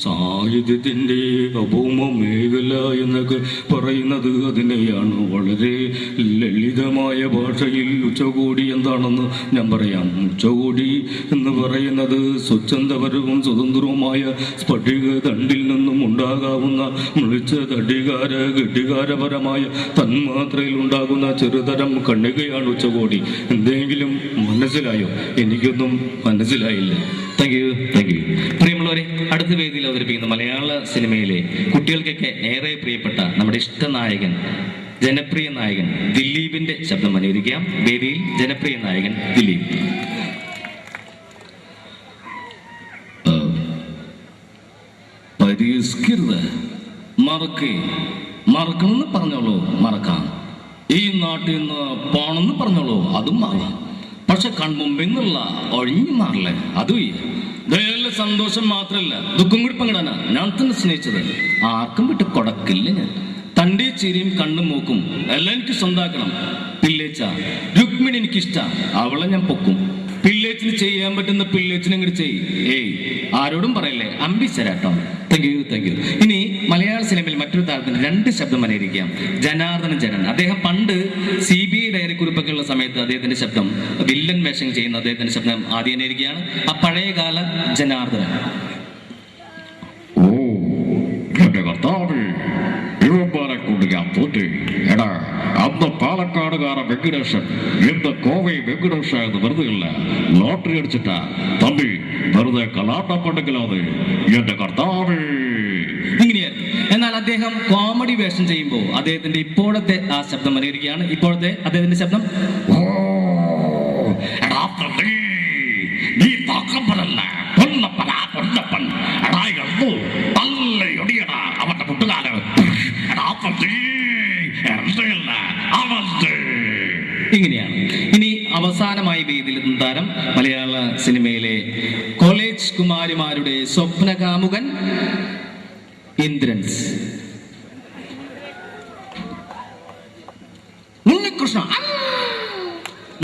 സാഹിത്യത്തിൻ്റെ അഭൗമ മേഖല എന്നൊക്കെ പറയുന്നത് അതിനെയാണ്. വളരെ ലളിതമായ ഭാഷയിൽ ഉച്ചകോടി എന്താണെന്ന് ഞാൻ പറയാം. ഉച്ചകോടി എന്ന് പറയുന്നത് സ്വച്ഛന്തപരവും സ്വതന്ത്രവുമായ സ്ഫടിക ദണ്ടിൽ നിന്നും ഉണ്ടാകാവുന്ന മൃച്ച ഘടികാരപരമായ തന്മാത്രയിൽ ഉണ്ടാകുന്ന ചെറുതരം കണ്ണികയാണ് ഉച്ചകോടി. എന്തെങ്കിലും മനസ്സിലായോ? എനിക്കൊന്നും മനസ്സിലായില്ല. Thank you, thank U. പ്രിയമുള്ളവരെ, അടുത്ത വേദിയിൽ അവതരിപ്പിക്കുന്ന മലയാള സിനിമയിലെ കുട്ടികൾക്കൊക്കെ ഏറെ പ്രിയപ്പെട്ട നമ്മുടെ ഇഷ്ടനായകൻ, ജനപ്രിയ നായകൻ ദിലീപിന്റെ ശബ്ദം അനുകരിക്കാം. വേദിയിൽ ജനപ്രിയ നായകൻ ദിലീപ്. പരിഷ്കൃത മറക്കണമെന്ന് പറഞ്ഞോളൂ, മറക്കാം. ഈ നാട്ടിൽ നിന്ന് പോണെന്ന് പറഞ്ഞോളൂ, അതും മാറാം. പക്ഷെ കൺമുമ്പിൽ നിന്നുള്ള ഒഴിഞ്ഞു മാറില്ല. അതും ദയല്ല. സന്തോഷം മാത്രല്ല, ദുഃഖം കൂടി പങ്കിടാനാ ഞാൻ തന്നെ സ്നേഹിച്ചത്. ആർക്കും വിട്ട് കൊടക്കില്ല ഞാൻ. തൻ്റെ ചിരിയും കണ്ണും മൂക്കും എല്ലാം എനിക്ക് സ്വന്താക്കണം. പിള്ളേച്ച രുക്മിണി എനിക്കിഷ്ട, അവളെ ഞാൻ പൊക്കും. പിള്ളേച്ചിന് ചെയ്യാൻ പറ്റുന്ന പിള്ളേച്ചിനെ ഇങ്ങോട്ട് ചെയ്. ആരോടും പറയല്ലേ, അമ്പിച്ചരാട്ടോ. Thank you, thank you. ഇനി മലയാള സിനിമയിൽ മറ്റൊരു താരത്തിന് 2 ശബ്ദം അനുകരിക്കാം. ജനാർദ്ദനൻ ജനൻ. അദ്ദേഹം പണ്ട് CBI ഡയറി കുറിപ്പൊക്കെ ഉള്ള സമയത്ത് അദ്ദേഹത്തിന്റെ ശബ്ദം, വില്ലൻ വേഷം ചെയ്യുന്ന അദ്ദേഹത്തിന്റെ ശബ്ദം ആദ്യം അനുകരിക്കുകയാണ്. ആ പഴയകാല ജനാർദ്ദനൻ. ഓ എന്റെ കർത്താവ്, ഇവന്മാരെ കൊണ്ട് ഞാൻ തോറ്റി. എടാ, അന്ന് പാലക്കാടുകാരൻ വെങ്കടേശൻ ഇന്ന് കോവൈ വെങ്കടേശ എന്ന് വെറുതെ ഇല്ല, ലോട്ടറി അടിച്ചിട്ടാ തമ്പി. വെറുതെ കലാട്ടപ്പുണ്ടെങ്കിലാണ് എന്റെ കർത്താവ്. ഇങ്ങനെയായിരുന്നു. എന്നാൽ അദ്ദേഹം കോമഡി വേഷം ചെയ്യുമ്പോൾ അദ്ദേഹത്തിന്റെ ഇപ്പോഴത്തെ ആ ശബ്ദം അനുകരിക്കുകയാണ്. ഇപ്പോഴത്തെ അദ്ദേഹത്തിന്റെ ശബ്ദം. ഓ എടാ തമ്പി, നീ താക്കമ്പലല്ല, പൊന്നപ്പൻ. എടാ എഴുതു തല്ലയൊടിയടാ അവന്റെ മുട്ടുകാല്. എടാ തമ്പി, എന്തല്ല അവസ്ഥ. ഇങ്ങനെയാണ്. ഇനി അവസാനമായി വേദിയിലെത്തുന്ന താരം മലയാള സിനിമയിലെ കോളേജ് കുമാരിമാരുടെ സ്വപ്നകാമുകൻ ഇന്ദ്രൻസ്. ഉണ്ണികൃഷ്ണ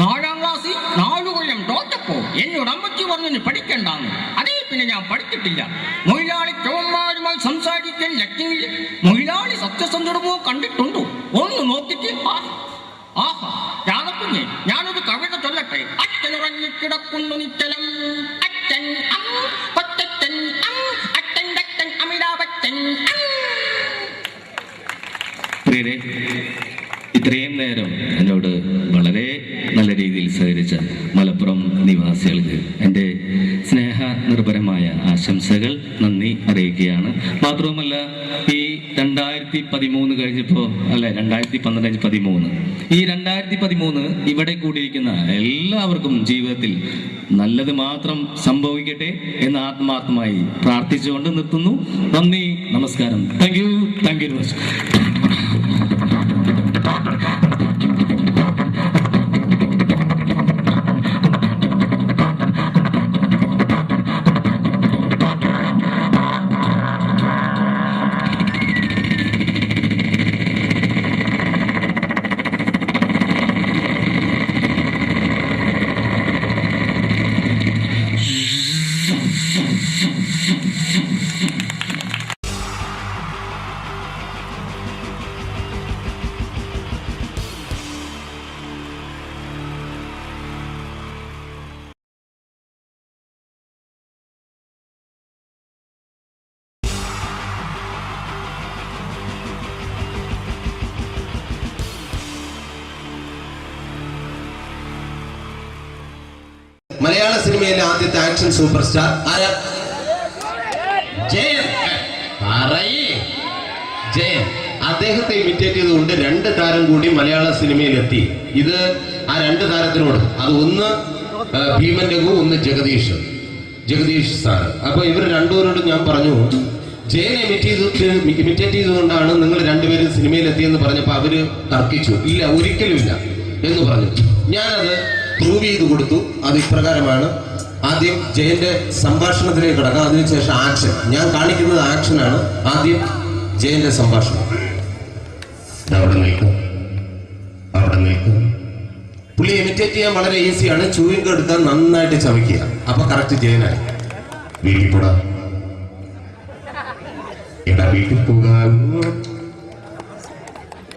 4ാം ക്ലാസ്സിൽ 4 കൊല്ലം തോറ്റപ്പോ എന്നോട് അമ്മച്ചി പറഞ്ഞു പഠിക്കണ്ടെന്ന്. അതേ പിന്നെ ഞാൻ പഠിച്ചിട്ടില്ല. മൊയിലാളി ചവന്മാരുമായി സംസാരിക്കാൻ ലക്ഷ്മിയിൽ മൊയിലാളി സത്യസന്ധമോ കണ്ടിട്ടുണ്ടോ? ഒന്ന് നോക്കിട്ട് ആഹാ രാധക്കുഞ്ഞെ, ഞാനൊരു കവിത ചൊല്ലട്ടെ. അച്ഛൻ ഉറങ്ങിക്കിടക്കുന്നു നിശ്ചലം, അച്ഛൻ കൊച്ചച്ഛൻ അച്ഛൻ്റെ അച്ഛൻ അമിതാഭച്ചൻ. പ്രിയരെ, ഇത്രയും നേരം എന്നോട് വളരെ നല്ല രീതിയിൽ സഹകരിച്ച മലപ്പുറം നിവാസികൾക്ക് എൻ്റെ സ്നേഹ നിർഭരമായ ആശംസകൾ, നന്ദി അറിയിക്കുകയാണ്. മാത്രവുമല്ല, ഈ 2013 കഴിഞ്ഞപ്പോൾ, അല്ല 2012-13, ഈ 2013 ഇവിടെ കൂടിയിരിക്കുന്ന എല്ലാവർക്കും ജീവിതത്തിൽ നല്ലത് മാത്രം സംഭവിക്കട്ടെ എന്ന് ആത്മാർത്ഥമായി പ്രാർത്ഥിച്ചുകൊണ്ട് നിർത്തുന്നു. നന്ദി, നമസ്കാരം. Thank you, thank you very much. മലയാള സിനിമയിലെ ആദ്യത്തെ ആക്ഷൻ സൂപ്പർ സ്റ്റാർ ആരാ? ജയൻ. ജയൻ. അദ്ദേഹത്തെ ഇമിറ്റേറ്റ് ചെയ്തുകൊണ്ട് 2 താരം കൂടി മലയാള സിനിമയിൽ എത്തി. ഇത് ആ 2 താരത്തിനോട്, അത് ഒന്ന് ഭീമൻ രഘു, ഒന്ന് ജഗദീഷ് സാർ. അപ്പൊ ഇവർ രണ്ടുപേരോടും ഞാൻ പറഞ്ഞു, ജയനെ ഇമിറ്റേറ്റ് ചെയ്തുകൊണ്ടാണ് നിങ്ങൾ 2 പേരും സിനിമയിൽ എത്തിയെന്ന് പറഞ്ഞപ്പോൾ അവര് തർക്കിച്ചു. ഇല്ല, ഒരിക്കലും ഇല്ല എന്ന് പറഞ്ഞു. ഞാനത് പ്രൂവ് ചെയ്ത് കൊടുത്തു. അത് ഇപ്രകാരമാണ്. ആദ്യം ജയന്റെ സംഭാഷണത്തിലേക്ക് കിടക്കാം, അതിനുശേഷം ആക്ഷൻ. ഞാൻ കാണിക്കുന്നത് ആക്ഷനാണ്. ആദ്യം ജയന്റെ സംഭാഷണം. അവിടെ നിൽക്കും പുള്ളി ഇമിറ്റേറ്റ് ചെയ്യാൻ വളരെ ഈസിയാണ്. ചൂയിങ് എടുത്താൽ നന്നായിട്ട് ചവയ്ക്കുക, അപ്പൊ കറക്റ്റ് ജയനായി. വീട്ടിൽ പോടാ, എടാ വീട്ടിൽ പോകാൻ,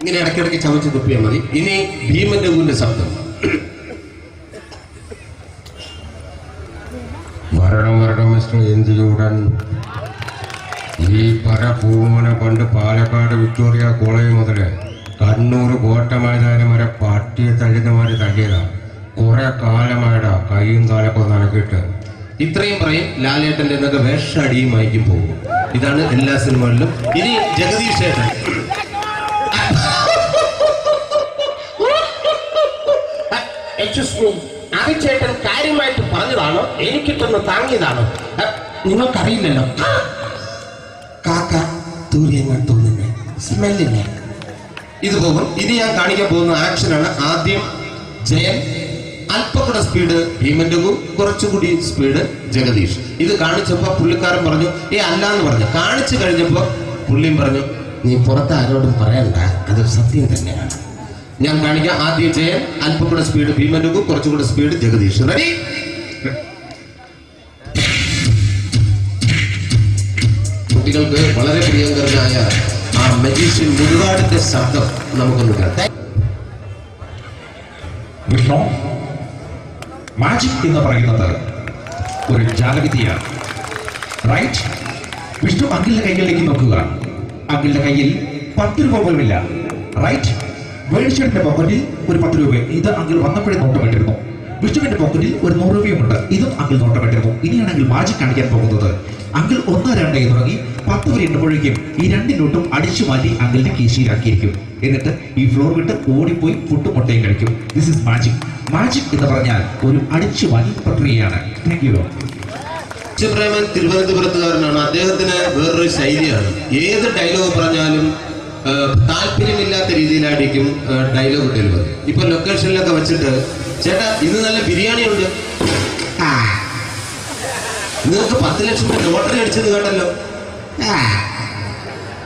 ഇങ്ങനെ ഇടയ്ക്കിടയ്ക്ക് ചവച്ച് തുപ്പിയാൽ മതി. ഇനി ഭീമന്റെ ഊരിന്റെ ശബ്ദം. വരണം മിസ്റ്റർ എഞ്ചിയൂടൻ. ഈ പരപൂമന പണ്ട് പാലക്കാട് വിക്ടോറിയ കോളേജ് മുതല് കണ്ണൂർ കോട്ട മൈതാനം വരെ പട്ടിയെ തള്ളുന്നമാര് തള്ളിയതാ. കുറെ കാലമായടാ കൈയും കാലൊക്കെ നടക്കിയിട്ട്. ഇത്രയും പറയും. ലാലേട്ടന്റെ എന്നൊക്കെ വേഷടിയും മയക്കും പോകും. ഇതാണ് എല്ലാ സിനിമകളിലും. ഇനി ജഗദീഷ് ചേട്ടൻ. ചേട്ടൻ കാര്യമായിട്ട് പറഞ്ഞതാണോ എനിക്കിട്ടൊന്ന് താങ്ങിയതാണോ? നിങ്ങൾക്കറിയില്ലല്ലോ. കാക്ക തൂര്യങ്ങൾ തോന്നുന്നേ സ്മെല്ലിനെ ഇത് പോകും. ഇനി ഞാൻ കാണിക്കാൻ പോകുന്ന ആക്ഷനാണ്. ആദ്യം ജയൻ, അല്പകൂടെ സ്പീഡ് ഭീമന്റെ, കുറച്ചുകൂടി സ്പീഡ് ജഗദീഷ്. ഇത് കാണിച്ചപ്പോ പുള്ളിക്കാരൻ പറഞ്ഞു അല്ലാന്ന് പറഞ്ഞു. കാണിച്ചു കഴിഞ്ഞപ്പോ പുള്ളിയും പറഞ്ഞു നീ പുറത്ത് ആരോടും പറയണ്ട, അത് സത്യം തന്നെയാണ്. ഞാൻ കാണിക്കാം. ആദ്യം ജയൻ, അല്പകൂടെ സ്പീഡ് ഭീമന്റെ, കുറച്ചുകൂടെ സ്പീഡ് ജഗദീഷ്. റെഡി? കുട്ടികൾക്ക് വളരെ പ്രിയങ്കരനായ ആ മജീഷ്യൻ മുരുകാടിന്റെ ശബ്ദം നമുക്കൊന്ന് കേൾക്കാം. വിഷ്ണു, മാജിക് എന്ന് പറയുന്നത് ഒരു ജാലവിദ്യയാണ്, റൈറ്റ്? വിഷ്ണു അങ്കിളിന്റെ കൈകളിലേക്ക് നോക്കുക. അങ്കിളിന്റെ കയ്യിൽ 10 രൂപ പോലുമില്ല, റൈറ്റ്? വേണിച്ചേട്ടന്റെ പോക്കറ്റിൽ ഒരു 10 രൂപ. ഇത് അങ്കിൾ വന്നപ്പോഴേ നോട്ടമിട്ടിരുന്നു. വിഷ്ണുവിന്റെ പോക്കറ്റിൽ ഒരു 100 രൂപയുമുണ്ട്. ഇതും അങ്കിൾ നോട്ടമിട്ടിരുന്നു. ഇനിയാണെങ്കിൽ മാജിക് കാണിക്കാൻ പോകുന്നത്. അങ്കിൾ 1, 2 എന്ന് തുടങ്ങി 10 വരെ എണ്ണുമ്പോഴേക്കും ഈ 2 നോട്ടും അടിച്ചു മാറ്റി അങ്കിളിന്റെ കീശയിലാക്കിയിരിക്കും. എന്നിട്ട് ഈ ഫ്ലോർ വിട്ട് ഓടിപ്പോയി ഫുഡ് മുട്ടയും കഴിക്കും. This is magic. മാജിക് എന്ന് പറഞ്ഞാൽ ഒരു അടിച്ചു മാറ്റി പ്രക്രിയയാണ്. Thank you. പ്രേമൻ തിരുവനന്തപുരത്തുകാരനാണ്. അദ്ദേഹത്തിന് വേറൊരു ശൈലിയാണ്. ഏത് ഡയലോഗ് പറഞ്ഞാലും താല്പര്യമില്ലാത്ത രീതിയിലായിരിക്കും ഡയലോഗ് ഡെലിവറി. ഇപ്പൊ ലൊക്കേഷനിലൊക്കെ വെച്ചിട്ട് ചേട്ടാ ഇന്ന് നല്ല ബിരിയാണി ഉണ്ട്, നിങ്ങൾക്ക് 10 ലക്ഷം രൂപ ലോട്ടറി അടിച്ചത് കേട്ടല്ലോ.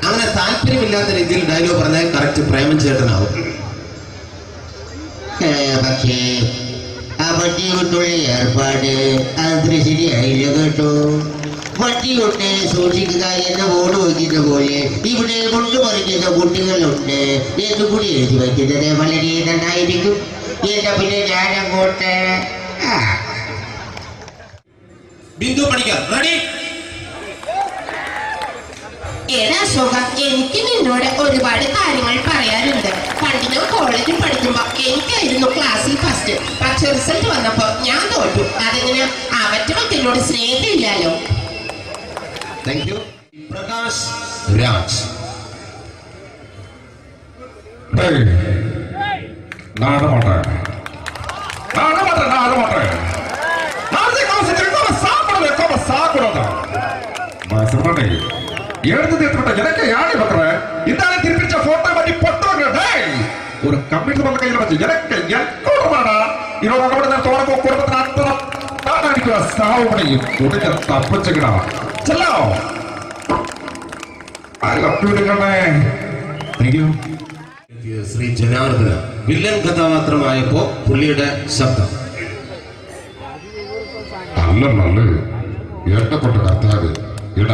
അങ്ങനെ താല്പര്യമില്ലാത്ത രീതിയിൽ ഡയലോഗ് പറഞ്ഞാൽ കറക്റ്റ് പ്രേമൻ ചേട്ടനാവും. പക്ഷേ ആ വട്ടി കൊണ്ടുള്ള ഏർപ്പാട് അത്ര ശരിയായില്ല കേട്ടോ. വട്ടി കൊണ്ട് സൂക്ഷിക്കുക എന്ന ബോർഡ് വയ്ക്കുന്ന പോലെ ഇവിടെ കൊണ്ടുപറിക്കുന്ന കുട്ടികളുണ്ട് എന്ന് കൂടി എഴുതി വയ്ക്കുന്നത് വളരെ നന്നായിരിക്കും. എന്നാ പിന്നെ ഞാനങ്ങോട്ട് ബിന്ദു പഠിക്കാം. റെഡി? ഏതാ അശോക, എനിക്ക് നിന്നോട് ഒരുപാട് കാര്യങ്ങൾ പറയാനുണ്ട്. പണ്ട് ഞാൻ കോളേജിൽ പഠിക്കുമ്പോ എനിക്കായിരുന്നു ക്ലാസ്സിൽ ഫസ്റ്റ്. പക്ഷെ റിസൾട്ട് വന്നപ്പോ ഞാൻ തോറ്റു. അതെങ്ങനെ അവറ്റൊക്കെ എന്നോട് സ്നേഹമില്ലല്ലോ. Thank you. പ്രകാശ് രാജ്. ஒரு கம்ப்யூட்டர் பண்ண கையில வச்சு எனக்கு என்கூடமாடா இதோட நம்ம தோட குடும்பத்துல அத்தனை தாடிக்கிற சாவு பண்ணி உடைக்க தப்பிச்சுக்கடா. செல்லோ I love you നിങ്ങളെ. Thank you. Shri Janardhana villain കഥാപാത്രമായപ്പോ പുള്ളിയുടെ ശബ്ദം. അല്ലല്ലേ ഏർപ്പെട്ട കർത്താവ് ഇട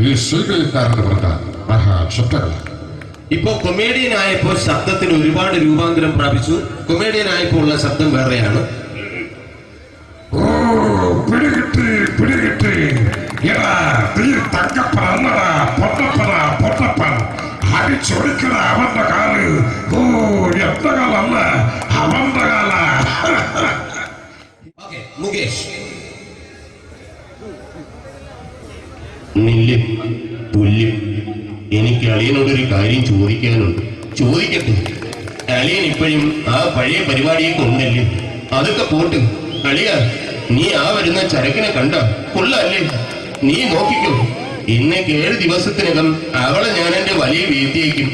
ഈ സ്വീകരിക്കാരെന്ന് പറഞ്ഞാൽ മഹാശബ്ദങ്ങൾ. ഇപ്പോ കൊമേഡിയൻ ആയപ്പോ ശബ്ദത്തിന് ഒരുപാട് രൂപാന്തരം പ്രാപിച്ചു. കൊമേഡിയൻ ആയപ്പോ ഉള്ള ശബ്ദം വേറെയാണ്. ഓ പിടികിട്ടി പിടികിട്ടി. പൊട്ടപ്പൻ അടിച്ചൊടിക്കണ അവന്റെ കാല്. ഓ എത്ര കാലല്ല അവന്റെ കാല. മുകേഷ്. നെല്ലും പുല്ലും. എനിക്ക് അളിയനോടൊരു കാര്യം ചോദിക്കാനുണ്ട്. ചോദിക്കട്ടെ? അളിയൻ ഇപ്പോഴും ആ പഴയ പരിപാടിയൊക്കെ ഉണ്ടല്ലേ? അതൊക്കെ പോട്ട് അളിയ, നീ ആ വരുന്ന ചരക്കിനെ കണ്ട കൊള്ളല്ലേ? നീ നോക്കിക്കോ, ഇന്നേക്ക് 7 ദിവസത്തിനകം അവളെ ഞാൻ എന്റെ വലിയ വീഴ്ത്തിയേക്കും.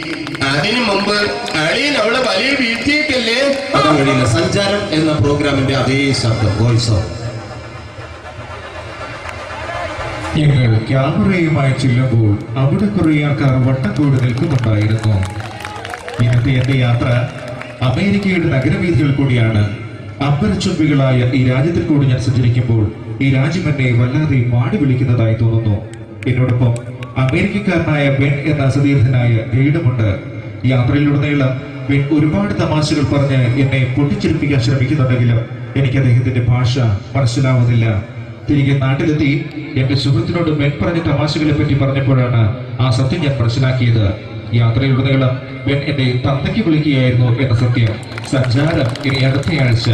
അതിനു മുമ്പ് അളിയൻ അവളെ വലിയ വീഴ്ത്തിയേക്കല്ലേ? കഴിയില്ല. സഞ്ചാരം എന്ന പ്രോഗ്രാമിന്റെ അതേ ശബ്ദം വോയിസ് ഓഫ്. ഞങ്ങൾ ക്യാമറയുമായി ചെല്ലുമ്പോൾ അവിടെ കുറെ ആൾക്കാർ വട്ടം കൂടി നിൽക്കുന്നുണ്ടായിരുന്നു. ഇന്നത്തെ എന്റെ യാത്ര അമേരിക്കയുടെ നഗരവീഥികൾ കൂടിയാണ്. അമ്പരച്ചുംബികളായ ഈ രാജ്യത്തിൽ കൂടി ഞാൻ സഞ്ചരിക്കുമ്പോൾ ഈ രാജ്യം എന്നെ വല്ലാതെ മാടി വിളിക്കുന്നതായി തോന്നുന്നു. എന്നോടൊപ്പം അമേരിക്കക്കാരനായ ബെൻ എന്ന സതീർത്ഥനായ ഗൈഡുമുണ്ട്. യാത്രയിലുടനീളം ബെൻ ഒരുപാട് തമാശകൾ പറഞ്ഞ് എന്നെ പൊട്ടിച്ചിരിപ്പിക്കാൻ ശ്രമിക്കുന്നുണ്ടെങ്കിലും എനിക്ക് അദ്ദേഹത്തിന്റെ ഭാഷ മനസ്സിലാവുന്നില്ല. തിരികെ നാട്ടിലെത്തി എന്റെ സുഹൃത്തിനോട് ബെൻ പറഞ്ഞ തമാശകളെ പറ്റി പറഞ്ഞപ്പോഴാണ് ആ സത്യം ഞാൻ മനസ്സിലാക്കിയത്. യാത്രയിലുടനീളം ബെൻ എന്നെ തന്തയ്ക്ക് വിളിക്കുകയായിരുന്നു എന്ന സത്യം. സഞ്ചാരം ഇനി അടുത്തയാഴ്ച.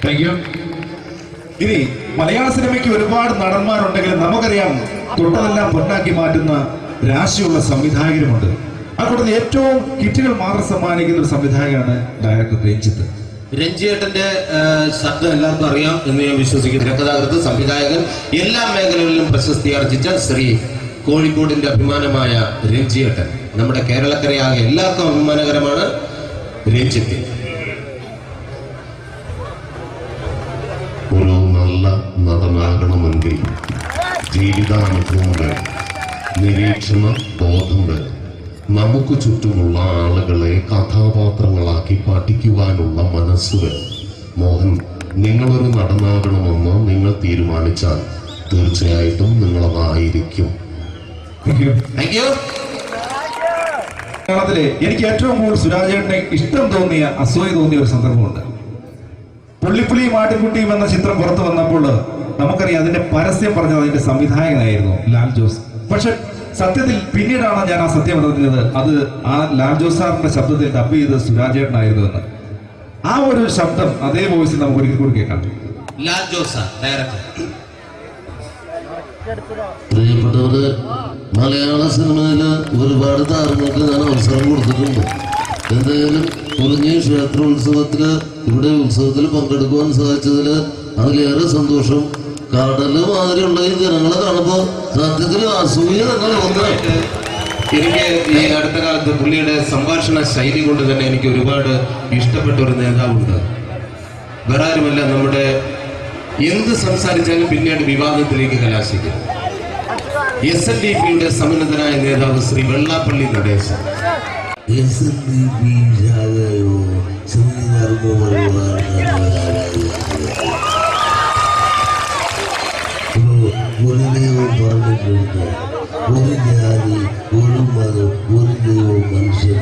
Thank you. ഇനി മലയാള സിനിമയ്ക്ക് ഒരുപാട് നടന്മാരുണ്ടെങ്കിലും നമുക്കറിയാം തൊട്ടതെല്ലാം പൊന്നാക്കി മാറ്റുന്ന രാശിയുള്ള സംവിധായകരുമുണ്ട്. അതുകൊണ്ട് ഏറ്റവും ഹിറ്റുകൾ മാത്രം സമ്മാനിക്കുന്ന ഒരു സംവിധായകനാണ് ഡയറക്ടർ രഞ്ജിത്ത്. രഞ്ജിയേട്ടന്റെ ശബ്ദം എല്ലാവർക്കും അറിയാം എന്ന് ഞാൻ വിശ്വസിക്കുന്നു. തിരക്കഥാകൃത്ത്, സംവിധായകൻ, എല്ലാ മേഖലകളിലും പ്രശസ്തി ആർജിച്ച ശ്രീ കോഴിക്കോടിന്റെ അഭിമാനമായ രഞ്ജിയേട്ടൻ. നമ്മുടെ കേരളക്കരയാകെ എല്ലാവർക്കും അഭിമാനകരമാണ് രഞ്ജിത്ത്. ഒരു നല്ല നടനാകണമെങ്കിൽ ജീവിതാനുഭവം വേണം, നിരീക്ഷണ ബോധം വേണം. നമുക്ക് ചുറ്റുമുള്ള ആളുകളെ കഥാപാത്രങ്ങളാക്കി പഠിക്കുവാനുള്ള മനസ്സ് വേണം. മോഹൻ, നിങ്ങളൊരു നടനാകണമെന്ന് നിങ്ങൾ തീരുമാനിച്ചാൽ തീർച്ചയായിട്ടും നിങ്ങളതായിരിക്കും. കേരളത്തിലെ എനിക്ക് ഏറ്റവും കൂടുതൽ സുരാജേട്ടനെ ഇഷ്ടം തോന്നിയ, അസൂയ തോന്നിയ ഒരു സന്ദർഭമുണ്ട്. പുള്ളിപ്പുലിയും ആട്ടിൻകുട്ടിയും എന്ന ചിത്രം പുറത്തു വന്നപ്പോൾ നമുക്കറിയാം അതിന്റെ പരസ്യം പറഞ്ഞത് അതിന്റെ സംവിധായകനായിരുന്നു ലാൽ ജോസ്. പക്ഷെ സത്യത്തിൽ പിന്നീടാണ് ഞാൻ ആ സത്യം അറിഞ്ഞത് അത് ആ ലാൽ ജോസ് സാറിന്റെ ശബ്ദത്തിൽ ഡബ് ചെയ്ത് സുരാജേട്ടനായിരുന്നു എന്ന്. ആ ഒരു ശബ്ദം അതേ വോയിസിൽ നമുക്ക് ഒരിക്കൽ കൂടി കേൾക്കാം. ലാൽ ജോസ് ഡയറക്ടർ. പ്രിയപ്പെട്ടവര്, മലയാള സിനിമയില് ഒരുപാട് താരങ്ങൾക്ക് ഞാൻ അവസരം കൊടുത്തിട്ടുണ്ട്. എന്തായാലും കുറിഞ്ഞി ക്ഷേത്രോത്സവത്തില് ഇവിടെ ഉത്സവത്തിൽ പങ്കെടുക്കുവാൻ സാധിച്ചതില് അതിലേറെ സന്തോഷം. കടല് മാതിരിയുള്ള ഈ ജനങ്ങളെ കാണുമ്പോൾ സത്യത്തിൽ അസൂയ തന്നെ ഒന്നായിട്ട്. എനിക്ക് ഈ അടുത്ത കാലത്ത് പുള്ളിയുടെ സംഭാഷണ ശൈലി കൊണ്ട് തന്നെ എനിക്ക് ഒരുപാട് ഇഷ്ടപ്പെട്ട ഒരു നേതാവുണ്ട്. വേറെ ആരുമല്ല, നമ്മുടെ എന്ത് സംസാരിച്ചാലും പിന്നീട് വിവാദത്തിലേക്ക് കലാശിക്കും. SNDPയുടെ സമന്നതനായ നേതാവ് ശ്രീ വെള്ളാപ്പള്ളി നടേശൻ. ഒരു ദൈവം പറഞ്ഞിട്ടുണ്ട്, ഒരു ജാതി, ഒരു മതം, ഒരു ദൈവം മനുഷ്യൻ.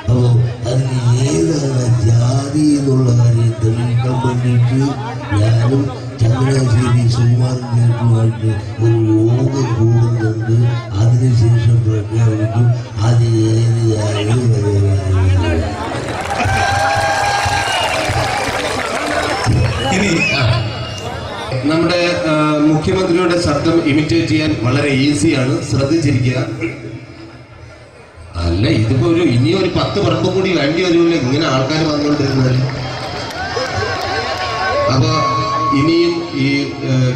അപ്പോൾ അതിന് ഏതാണ് ജാതി എന്നുള്ള കാര്യം തെളിയിക്കാൻ വേണ്ടിയിട്ട് ഞാനും ചങ്ങനാശ്ശേരി സുകുമാരനായിട്ടുമായിട്ട് ഒരു യോഗം കൂടുന്നുണ്ട്. അതിനുശേഷം പ്രഖ്യാപിക്കും അത് ഏത് ജാതി നമ്മുടെ മുഖ്യമന്ത്രിയുടെ ശബ്ദം ഇമിറ്റേറ്റ് ചെയ്യാൻ വളരെ ഈസിയാണ്, ശ്രദ്ധിച്ചിരിക്കുക. അല്ല, ഇതിപ്പോ ഇനിയൊരു 10 പറമ്പും കൂടി വേണ്ടി വരുമല്ലോ ഇങ്ങനെ ആൾക്കാർ വന്നുകൊണ്ടിരുന്നാൽ. അപ്പൊ ഇനിയും ഈ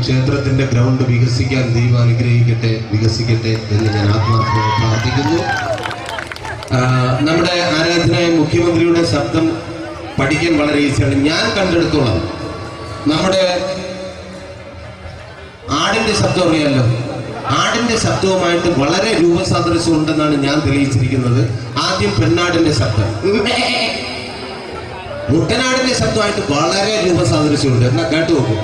ക്ഷേത്രത്തിന്റെ ഗ്രൗണ്ട് വികസിക്കാൻ ദൈവം അനുഗ്രഹിക്കട്ടെ, വികസിക്കട്ടെ എന്ന് ഞാൻ ആത്മാർത്ഥമായി പ്രാർത്ഥിക്കുന്നു. നമ്മുടെ ആരാധനായ മുഖ്യമന്ത്രിയുടെ ശബ്ദം പഠിക്കാൻ വളരെ ഈസിയാണ്. ഞാൻ കണ്ടെടുത്തോളാം നമ്മുടെ ആടിന്റെ ശബ്ദം അറിയാലോ, ആടിന്റെ ശബ്ദവുമായിട്ട് വളരെ രൂപസാദൃശ്യം ഉണ്ടെന്നാണ് ഞാൻ തെളിയിച്ചിരിക്കുന്നത്. ആദ്യം പെണ്ണാടിന്റെ ശബ്ദം, മുട്ടനാടിന്റെ ശബ്ദമായിട്ട് വളരെ രൂപസാദൃശ്യമുണ്ട്. എന്നാ കേട്ടു നോക്കൂ.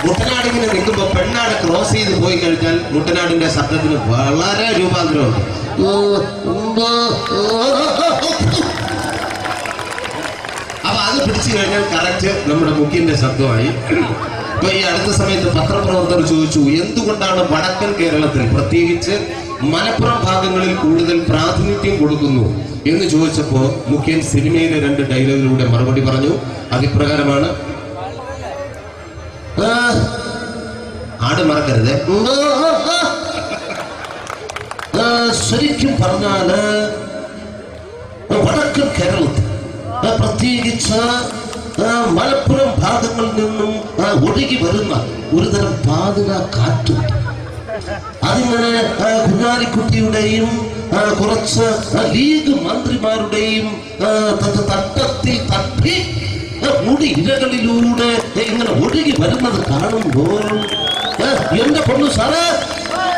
മുട്ടനാടിങ്ങനെ നിൽക്കുമ്പോ പെണ്ണാട് ക്രോസ് ചെയ്ത് പോയി കഴിഞ്ഞാൽ മുട്ടനാടിന്റെ ശബ്ദത്തിന് വളരെ രൂപാന്തരമുണ്ട്. അപ്പൊ അത് പിടിച്ചു കഴിഞ്ഞാൽ കറക്റ്റ് നമ്മുടെ മുഖ്യന്റെ ശബ്ദമായി. ഇപ്പൊ ഈ അടുത്ത സമയത്ത് പത്രപ്രവർത്തകർ ചോദിച്ചു, എന്തുകൊണ്ടാണ് വടക്കൻ കേരളത്തിൽ പ്രത്യേകിച്ച് മലപ്പുറം ഭാഗങ്ങളിൽ കൂടുതൽ പ്രാതിനിധ്യം കൊടുക്കുന്നു എന്ന് ചോദിച്ചപ്പോ മുഖ്യൻ സിനിമയിലെ 2 ഡയലോഗിലൂടെ മറുപടി പറഞ്ഞു. അതിപ്രകാരമാണ്, ആട് മറക്കരുത്. ശരിക്കും പറഞ്ഞാല് വടക്കൻ കേരളത്തിൽ പ്രത്യേകിച്ച് മലപ്പുറം ഭാഗങ്ങളിൽ നിന്നും ഒഴുകി വരുന്ന ഒരുതരം പാതിര കാറ്റുണ്ട്. അതിങ്ങനെ കുഞ്ഞാലിക്കുട്ടിയുടെയും കുറച്ച് ലീഗ് മന്ത്രിമാരുടെയും തട്ടത്തിൽ തട്ടി മുടി ഇരകളിലൂടെ ഇങ്ങനെ ഒഴുകി വരുന്നത് കാണുമ്പോൾ എന്റെ പൊണ്ണു സാറേ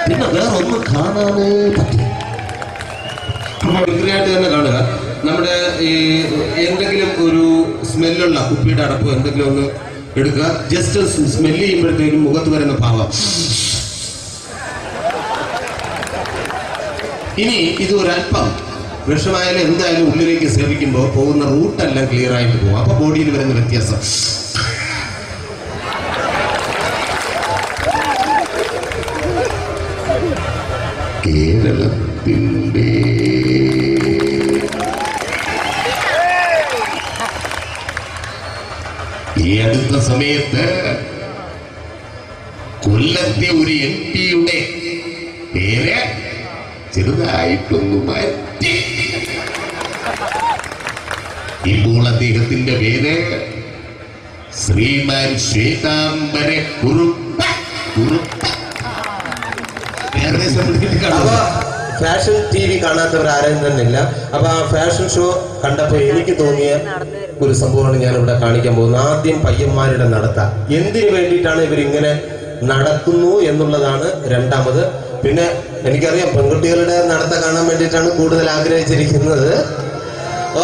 പിന്നെ വേറെ ഒന്നും കാണാനേ പറ്റില്ല. മിമിക്രിയായിട്ട് തന്നെ കാണുക. നമ്മുടെ ഈ എന്തെങ്കിലും ഒരു സ്മെല്ലുള്ള കുപ്പിയുടെ അടപ്പ് എന്തെങ്കിലും ഒന്ന് എടുക്കുക. ജസ്റ്റ് സ്മെല്ല് ചെയ്യുമ്പോഴത്തേക്കും മുഖത്ത് വരുന്ന ഭാവം. ഇനി ഇത് ഒരല്പം വിഷമായാലും എന്തായാലും ഉള്ളിലേക്ക് സേവിക്കുമ്പോൾ പോകുന്ന റൂട്ടെല്ലാം ക്ലിയർ ആയിട്ട് പോകും. അപ്പൊ ബോഡിയിൽ വരുന്ന വ്യത്യാസം. കേരളത്തിൻ്റെ ഈ അടുത്ത സമയത്ത് കൊല്ലത്തെ ഒരു MP-യുടെ പേര് ചെറുതായിട്ടൊന്ന് മാറ്റി. ഇപ്പോൾ അദ്ദേഹത്തിന്റെ പേര് ശ്രീമാൻ ശ്വേതാംബര കുറുപ്പ്. ഫാഷൻ TV കാണാത്തവർ ആരും തന്നെ ഇല്ല. അപ്പൊ ആ ഫാഷൻ ഷോ കണ്ടപ്പോൾ എനിക്ക് തോന്നിയ ഒരു സംഭവമാണ് ഞാൻ ഇവിടെ കാണിക്കാൻ പോകുന്നത്. ആദ്യം പയ്യന്മാരുടെ നടത്ത എന്തിനു വേണ്ടിയിട്ടാണ് ഇവരിങ്ങനെ നടക്കുന്നു എന്നുള്ളതാണ് രണ്ടാമത്. പിന്നെ എനിക്കറിയാം പെൺകുട്ടികളുടെ നടത്ത കാണാൻ വേണ്ടിയിട്ടാണ് കൂടുതൽ ആഗ്രഹിച്ചിരിക്കുന്നത്.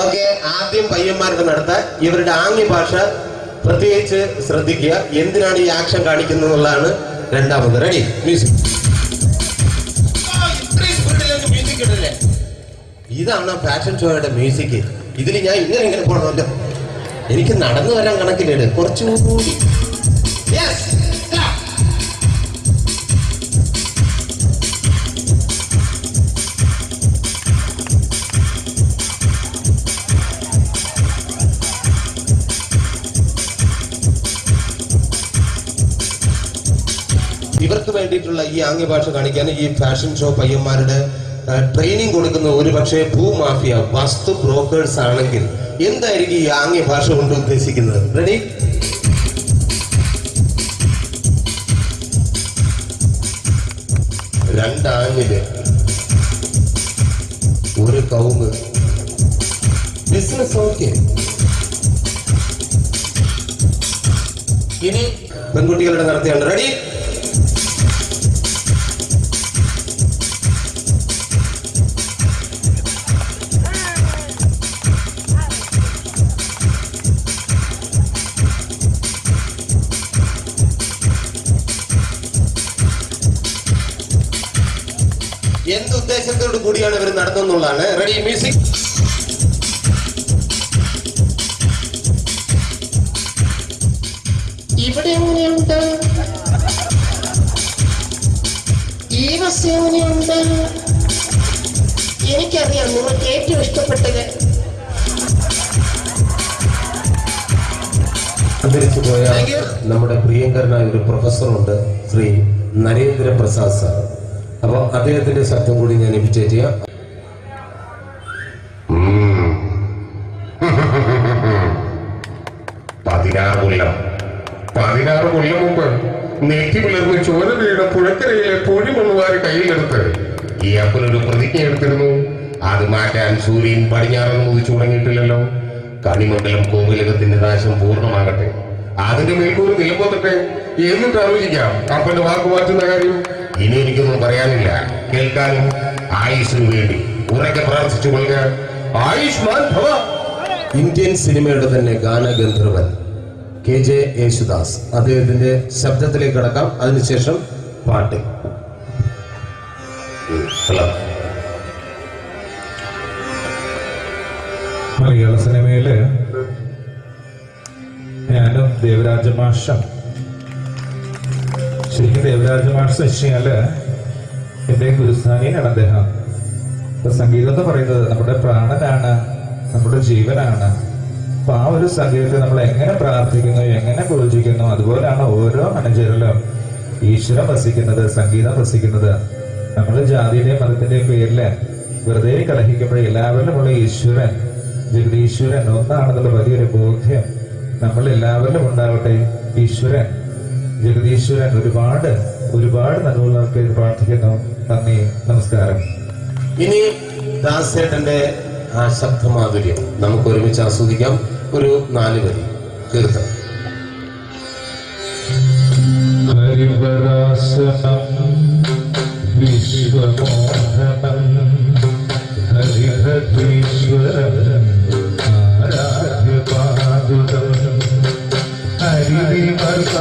ഓക്കെ, ആദ്യം പയ്യന്മാരുടെ നടത്ത. ഇവരുടെ ആംഗ്യ ഭാഷ പ്രത്യേകിച്ച് ശ്രദ്ധിക്കുക. എന്തിനാണ് ഈ ആക്ഷൻ കാണിക്കുന്നത് എന്നുള്ളതാണ് രണ്ടാമത്. Ready, music. ഇതാണ് ഫാഷൻ ഷോയുടെ മ്യൂസിക്. ഇതിൽ ഞാൻ ഇങ്ങനെ പോകണമല്ലോ. എനിക്ക് നടന്നു വരാൻ കണക്കില്ലേട് കുറച്ചുകൂടി. ഇവർക്ക് വേണ്ടിയിട്ടുള്ള ഈ ആംഗ്യഭാഷ കാണിക്കാൻ ഈ ഫാഷൻ ഷോ പയ്യന്മാരുടെ ട്രെയിനിങ് കൊടുക്കുന്ന ഒരു പക്ഷേ ഭൂമാഫിയ വസ്തു ബ്രോക്കേഴ്സ് ആണെങ്കിൽ എന്തായിരിക്കും ഈ ആംഗ്യഭാഷ കൊണ്ട് ഉദ്ദേശിക്കുന്നത്? റെഡി, രണ്ടാഞ്ഞില് ഒരു കവുങ്ങ്. Business okay. ഇനി പെൺകുട്ടികളുടെ നടത്തിയാണ്. റെഡി, എന്തുദ്ദേശത്തോടു കൂടിയാണ് ഇവർ നടത്തുന്നുള്ളതാണ്. Ready, music. ഇവിടെ എങ്ങനെയുണ്ട്? ഈ ബസ് എങ്ങനെയുണ്ട്? എനിക്കറിയാം നിങ്ങൾക്ക് ഏറ്റവും ഇഷ്ടപ്പെട്ടത്. അന്തരിച്ചു പോയ നമ്മുടെ പ്രിയങ്കരനായ ഒരു പ്രൊഫസറുണ്ട്, ശ്രീ നരേന്ദ്ര പ്രസാദ് സാർ. അപ്പൊ അദ്ദേഹത്തിന്റെ ശബ്ദം കൂടി ഞാൻ ഇമിറ്റേറ്റ് ചെയ്യാം. 16 കൊല്ലം മുമ്പ് നെറ്റി പിളർന്ന് ചോര വീണ പുഴക്കരയിലെ പൊഴിമണ്ണുവാരി കയ്യിലെടുത്ത് ഈ അപ്പനൊരു പ്രതിജ്ഞ എടുത്തിരുന്നു. അത് മാറ്റാൻ സൂര്യൻ പടിഞ്ഞാറെന്ന് മുതിച്ചു തുടങ്ങിയിട്ടില്ലല്ലോ. കണിമണ്ഡലം കോവിലകത്തിന്റെ നാശം പൂർണ്ണമാകട്ടെ, അതിന്റെ മേൽക്കൂര് നിലമ്പോത്തട്ടെ എന്നിട്ട് ആലോചിക്കാം അപ്പന്റെ വാക്ക് മാറ്റുന്ന കാര്യം. ഇനി എനിക്കൊന്നും പറയാനില്ല. കേൾക്കാനും ആയുഷിനു വേണ്ടി ഉറക്കെ പ്രാർത്ഥിച്ചു കൊള്ളുക. ആയുഷ്മാൻ ഭവ. ഇന്ത്യൻ സിനിമയുടെ തന്നെ ഗാനഗന്ധർവൻ KJ യേശുദാസ്, അദ്ദേഹത്തിന്റെ ശബ്ദത്തിലേക്ക് കടക്കാം. അതിനുശേഷം പാട്ട്. മലയാള സിനിമയില് ഞാനും ദേവരാജ മാഷം, ശരിക്കും ദേവരാജ മാഷ് വെച്ചാല് എന്റെ ഗുരുസ്ഥാനിയാണ് അദ്ദേഹം. ഇപ്പൊ സംഗീതം എന്ന് പറയുന്നത് നമ്മുടെ പ്രാണനാണ്, നമ്മുടെ ജീവനാണ്. അപ്പൊ ആ ഒരു സംഗീതത്തെ നമ്മൾ എങ്ങനെ പ്രാർത്ഥിക്കുന്നു, എങ്ങനെ പൂജിക്കുന്നു, അതുപോലെയാണ് ഓരോ മനുഷ്യരിലും ഈശ്വരം വസിക്കുന്നത്, സംഗീതം വസിക്കുന്നത്. നമ്മൾ ജാതിയുടെയും മതത്തിന്റെയും പേരില് വെറുതെ കലഹിക്കുമ്പോൾ എല്ലാവരിലുമുള്ള ഈശ്വരൻ, ജഗദീശ്വരൻ ഒന്നാണെന്നുള്ള വലിയൊരു ബോധ്യം നമ്മൾ എല്ലാവരിലും ഉണ്ടാവട്ടെ. ഈശ്വരൻ, ജഗദീശ്വരൻ ഒരുപാട് ഒരുപാട് നന്മകൾക്ക് പ്രാർത്ഥിക്കുന്നു. നന്ദി, നമസ്കാരം. ഇനി ദാസേട്ടന്റെ ആ ശബ്ദമാധുര്യം നമുക്ക് ഒരുമിച്ച് ആസ്വദിക്കാം. ഒരു 4 വരി കീർത്തനം. ഹരിവരാസനം വിശ്വമോഹനം ഹരി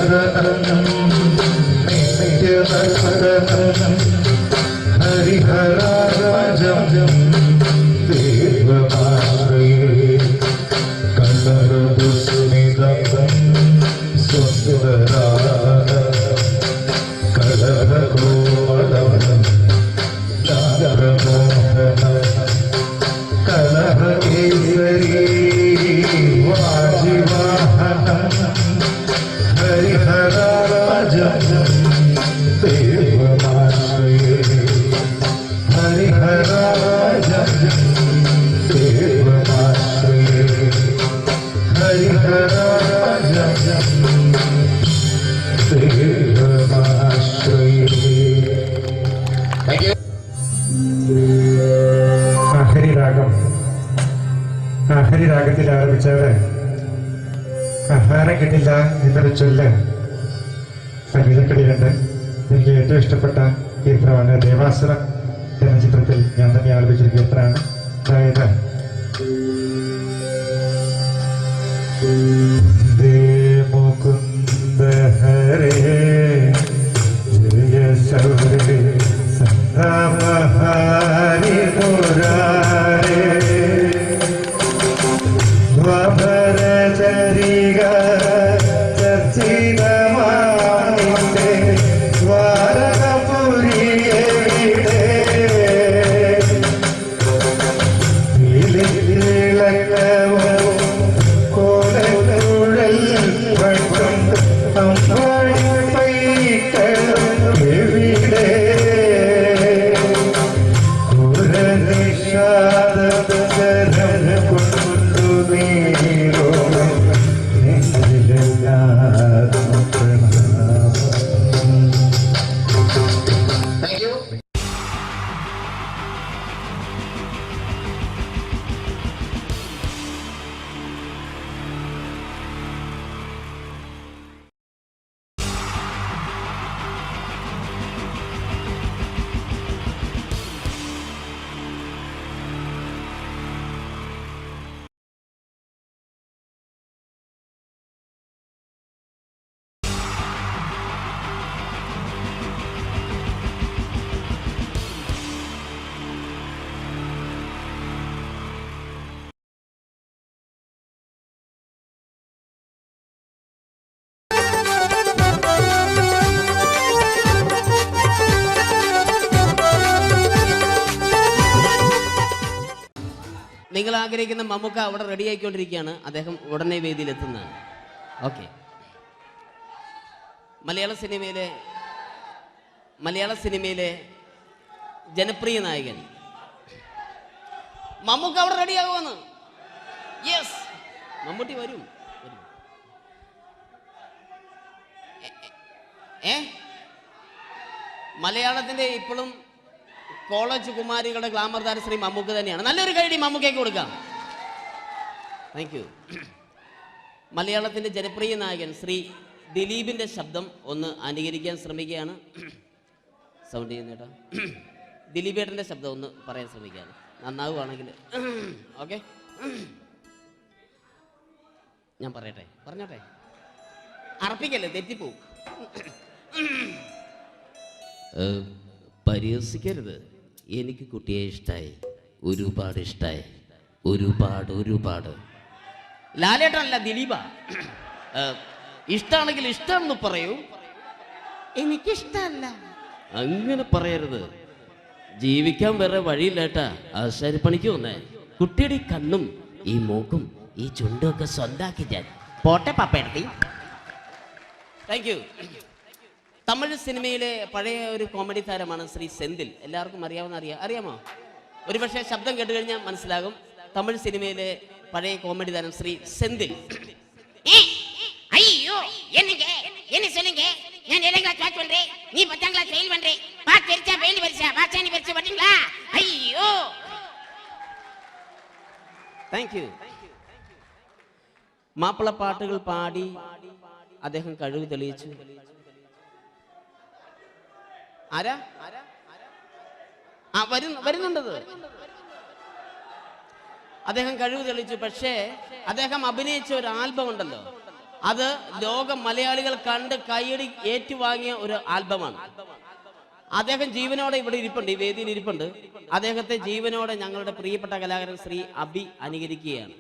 ശരണം നിത്യശരണം ഹരിഹരാജം ദേവമാശ്രയേ കലരദുസ്മിതം സുന്ദരാന കലരകോമലം ചന്ദ്രമോഹനം കലഹകേസരി വാജിവാഹനം ഹരിഹരാജം ദേവമാശ്രയേ ഹരിഹരാജം ദേവമാശ്രയേ ഹരിഹരാജം ദേവമാശ്രയേ. ഹരിരാഗം ഹരിരാഗത്തിൽ ആരംഭിച്ചവര് ആഹാരം കിട്ടില്ല എന്നൊരു ചൊല്ല് സംഗീതക്കളിയുണ്ട്. എനിക്ക് ഏറ്റവും ഇഷ്ടപ്പെട്ട കീർത്തനമാണ് ദേവാസുരം എന്ന ചിത്രത്തിൽ ഞാൻ തന്നെ ആലപിച്ചൊരു കീർത്തനമാണ്. അതായത് മുകുന്ദ ഹരേ ജയ ശൗരേ സന്ധാമഹാരി മുരാരേ ധ്വരചരിക ചർച്ചിതമാനിന്റെ ദ്വാരകപുരിയെ ഇളക്കവും കോലക്കുഴൽ പട്ടും അമ്പാടി പൈക്കളും എവിടെ കുരനിഷാദരം കൊണ്ടു നീരോ നിങ്ങൾ ആഗ്രഹിക്കുന്ന മമ്മൂക്ക അവിടെ റെഡി ആയിക്കൊണ്ടിരിക്കുകയാണ്. അദ്ദേഹം ഉടനെ വേദിയിൽ എത്തുന്നതാണ്. ഓക്കെ. മലയാള സിനിമയിലെ ജനപ്രിയ നായകൻ മമ്മൂക്ക അവിടെ റെഡിയാകുമെന്ന്. യെസ്, മമ്മൂട്ടി വരും. മലയാളത്തിന്റെ ഇപ്പോഴും കോളേജ് കുമാരികളുടെ ഗ്ലാമർ താരം ശ്രീ മമ്മൂക്ക തന്നെയാണ്. നല്ലൊരു കൈഡി മമ്മൂക്കയ്ക്ക് കൊടുക്കാം. Thank you. മലയാളത്തിന്റെ ജനപ്രിയ നായകൻ ശ്രീ ദിലീപിന്റെ ശബ്ദം ഒന്ന് അനുകരിക്കാൻ ശ്രമിക്കുകയാണ്. സൗണ്ട് ചെയ്യുന്നേട്ടാ. ദിലീപേട്ടന്റെ ശബ്ദം ഒന്ന് പറയാൻ ശ്രമിക്കുകയാണ്. നന്നാവുകയാണെങ്കിൽ ഓക്കെ. ഞാൻ പറഞ്ഞോട്ടെ. അർപ്പിക്കല്ലേ, തെറ്റിപ്പോവും. പരിഹസിക്കരുത്. എനിക്ക് കുട്ടിയെ ഇഷ്ടമായി, ഒരുപാട് ഇഷ്ടമായി, ഒരുപാട്. ലാലേട്ടനല്ല, ദിലീപ. ഇഷ്ടമാണെങ്കിൽ ഇഷ്ടമെന്ന് പറയൂ, എനിക്കിഷ്ടമല്ല അങ്ങനെ പറയരുത്. ജീവിക്കാൻ വേറെ വഴിയില്ലേട്ടാ. ആശാരിപ്പണിക്ക് വന്നേ. കുട്ടിയുടെ ഈ കണ്ണും ഈ മൂക്കും ഈ ചുണ്ടും ഒക്കെ സ്വന്താക്കി ഞാൻ പോട്ടെ പപ്പയെടുത്തി. Thank you. തമിഴ് സിനിമയിലെ പഴയ ഒരു കോമഡി താരമാണ് ശ്രീ സെന്തിൽ. എല്ലാവർക്കും അറിയാമോ? ഒരുപക്ഷെ ശബ്ദം കേട്ട് കഴിഞ്ഞാൽ മനസ്സിലാകും. തമിഴ് സിനിമയിലെ പഴയ കോമഡി താരം ശ്രീ സെന്തിൽ. ஐயோ என்ன சொல்லுங்க நான் 7th கிளாஸ் பாஸ் பண்றேன், நீ 10th கிளாஸ் ஃபெயில் பண்றே. பாஸ் தெரிச்சா ஃபெயில் பரிசா பாசானி பரிசா பாத்தீங்களா? ஐயோ. Thank you. മാപ്പിള പാട്ടുകൾ പാടി അദ്ദേഹം കഴിവ് തെളിയിച്ചു. ആരാ വരുന്നുണ്ടത്. അദ്ദേഹം കഴിവ് തെളിയിച്ചു. പക്ഷേ അദ്ദേഹം അഭിനയിച്ച ഒരു ആൽബം ഉണ്ടല്ലോ, അത് ലോക മലയാളികൾ കണ്ട് കൈയടി ഏറ്റുവാങ്ങിയ ഒരു ആൽബമാണ്. അദ്ദേഹം ജീവനോടെ ഇവിടെ ഇരിപ്പുണ്ട്, ഈ വേദിയിൽ ഇരിപ്പുണ്ട്. അദ്ദേഹത്തെ ജീവനോടെ ഞങ്ങളുടെ പ്രിയപ്പെട്ട കലാകാരൻ ശ്രീ അബി അനുകരിക്കുകയാണ്.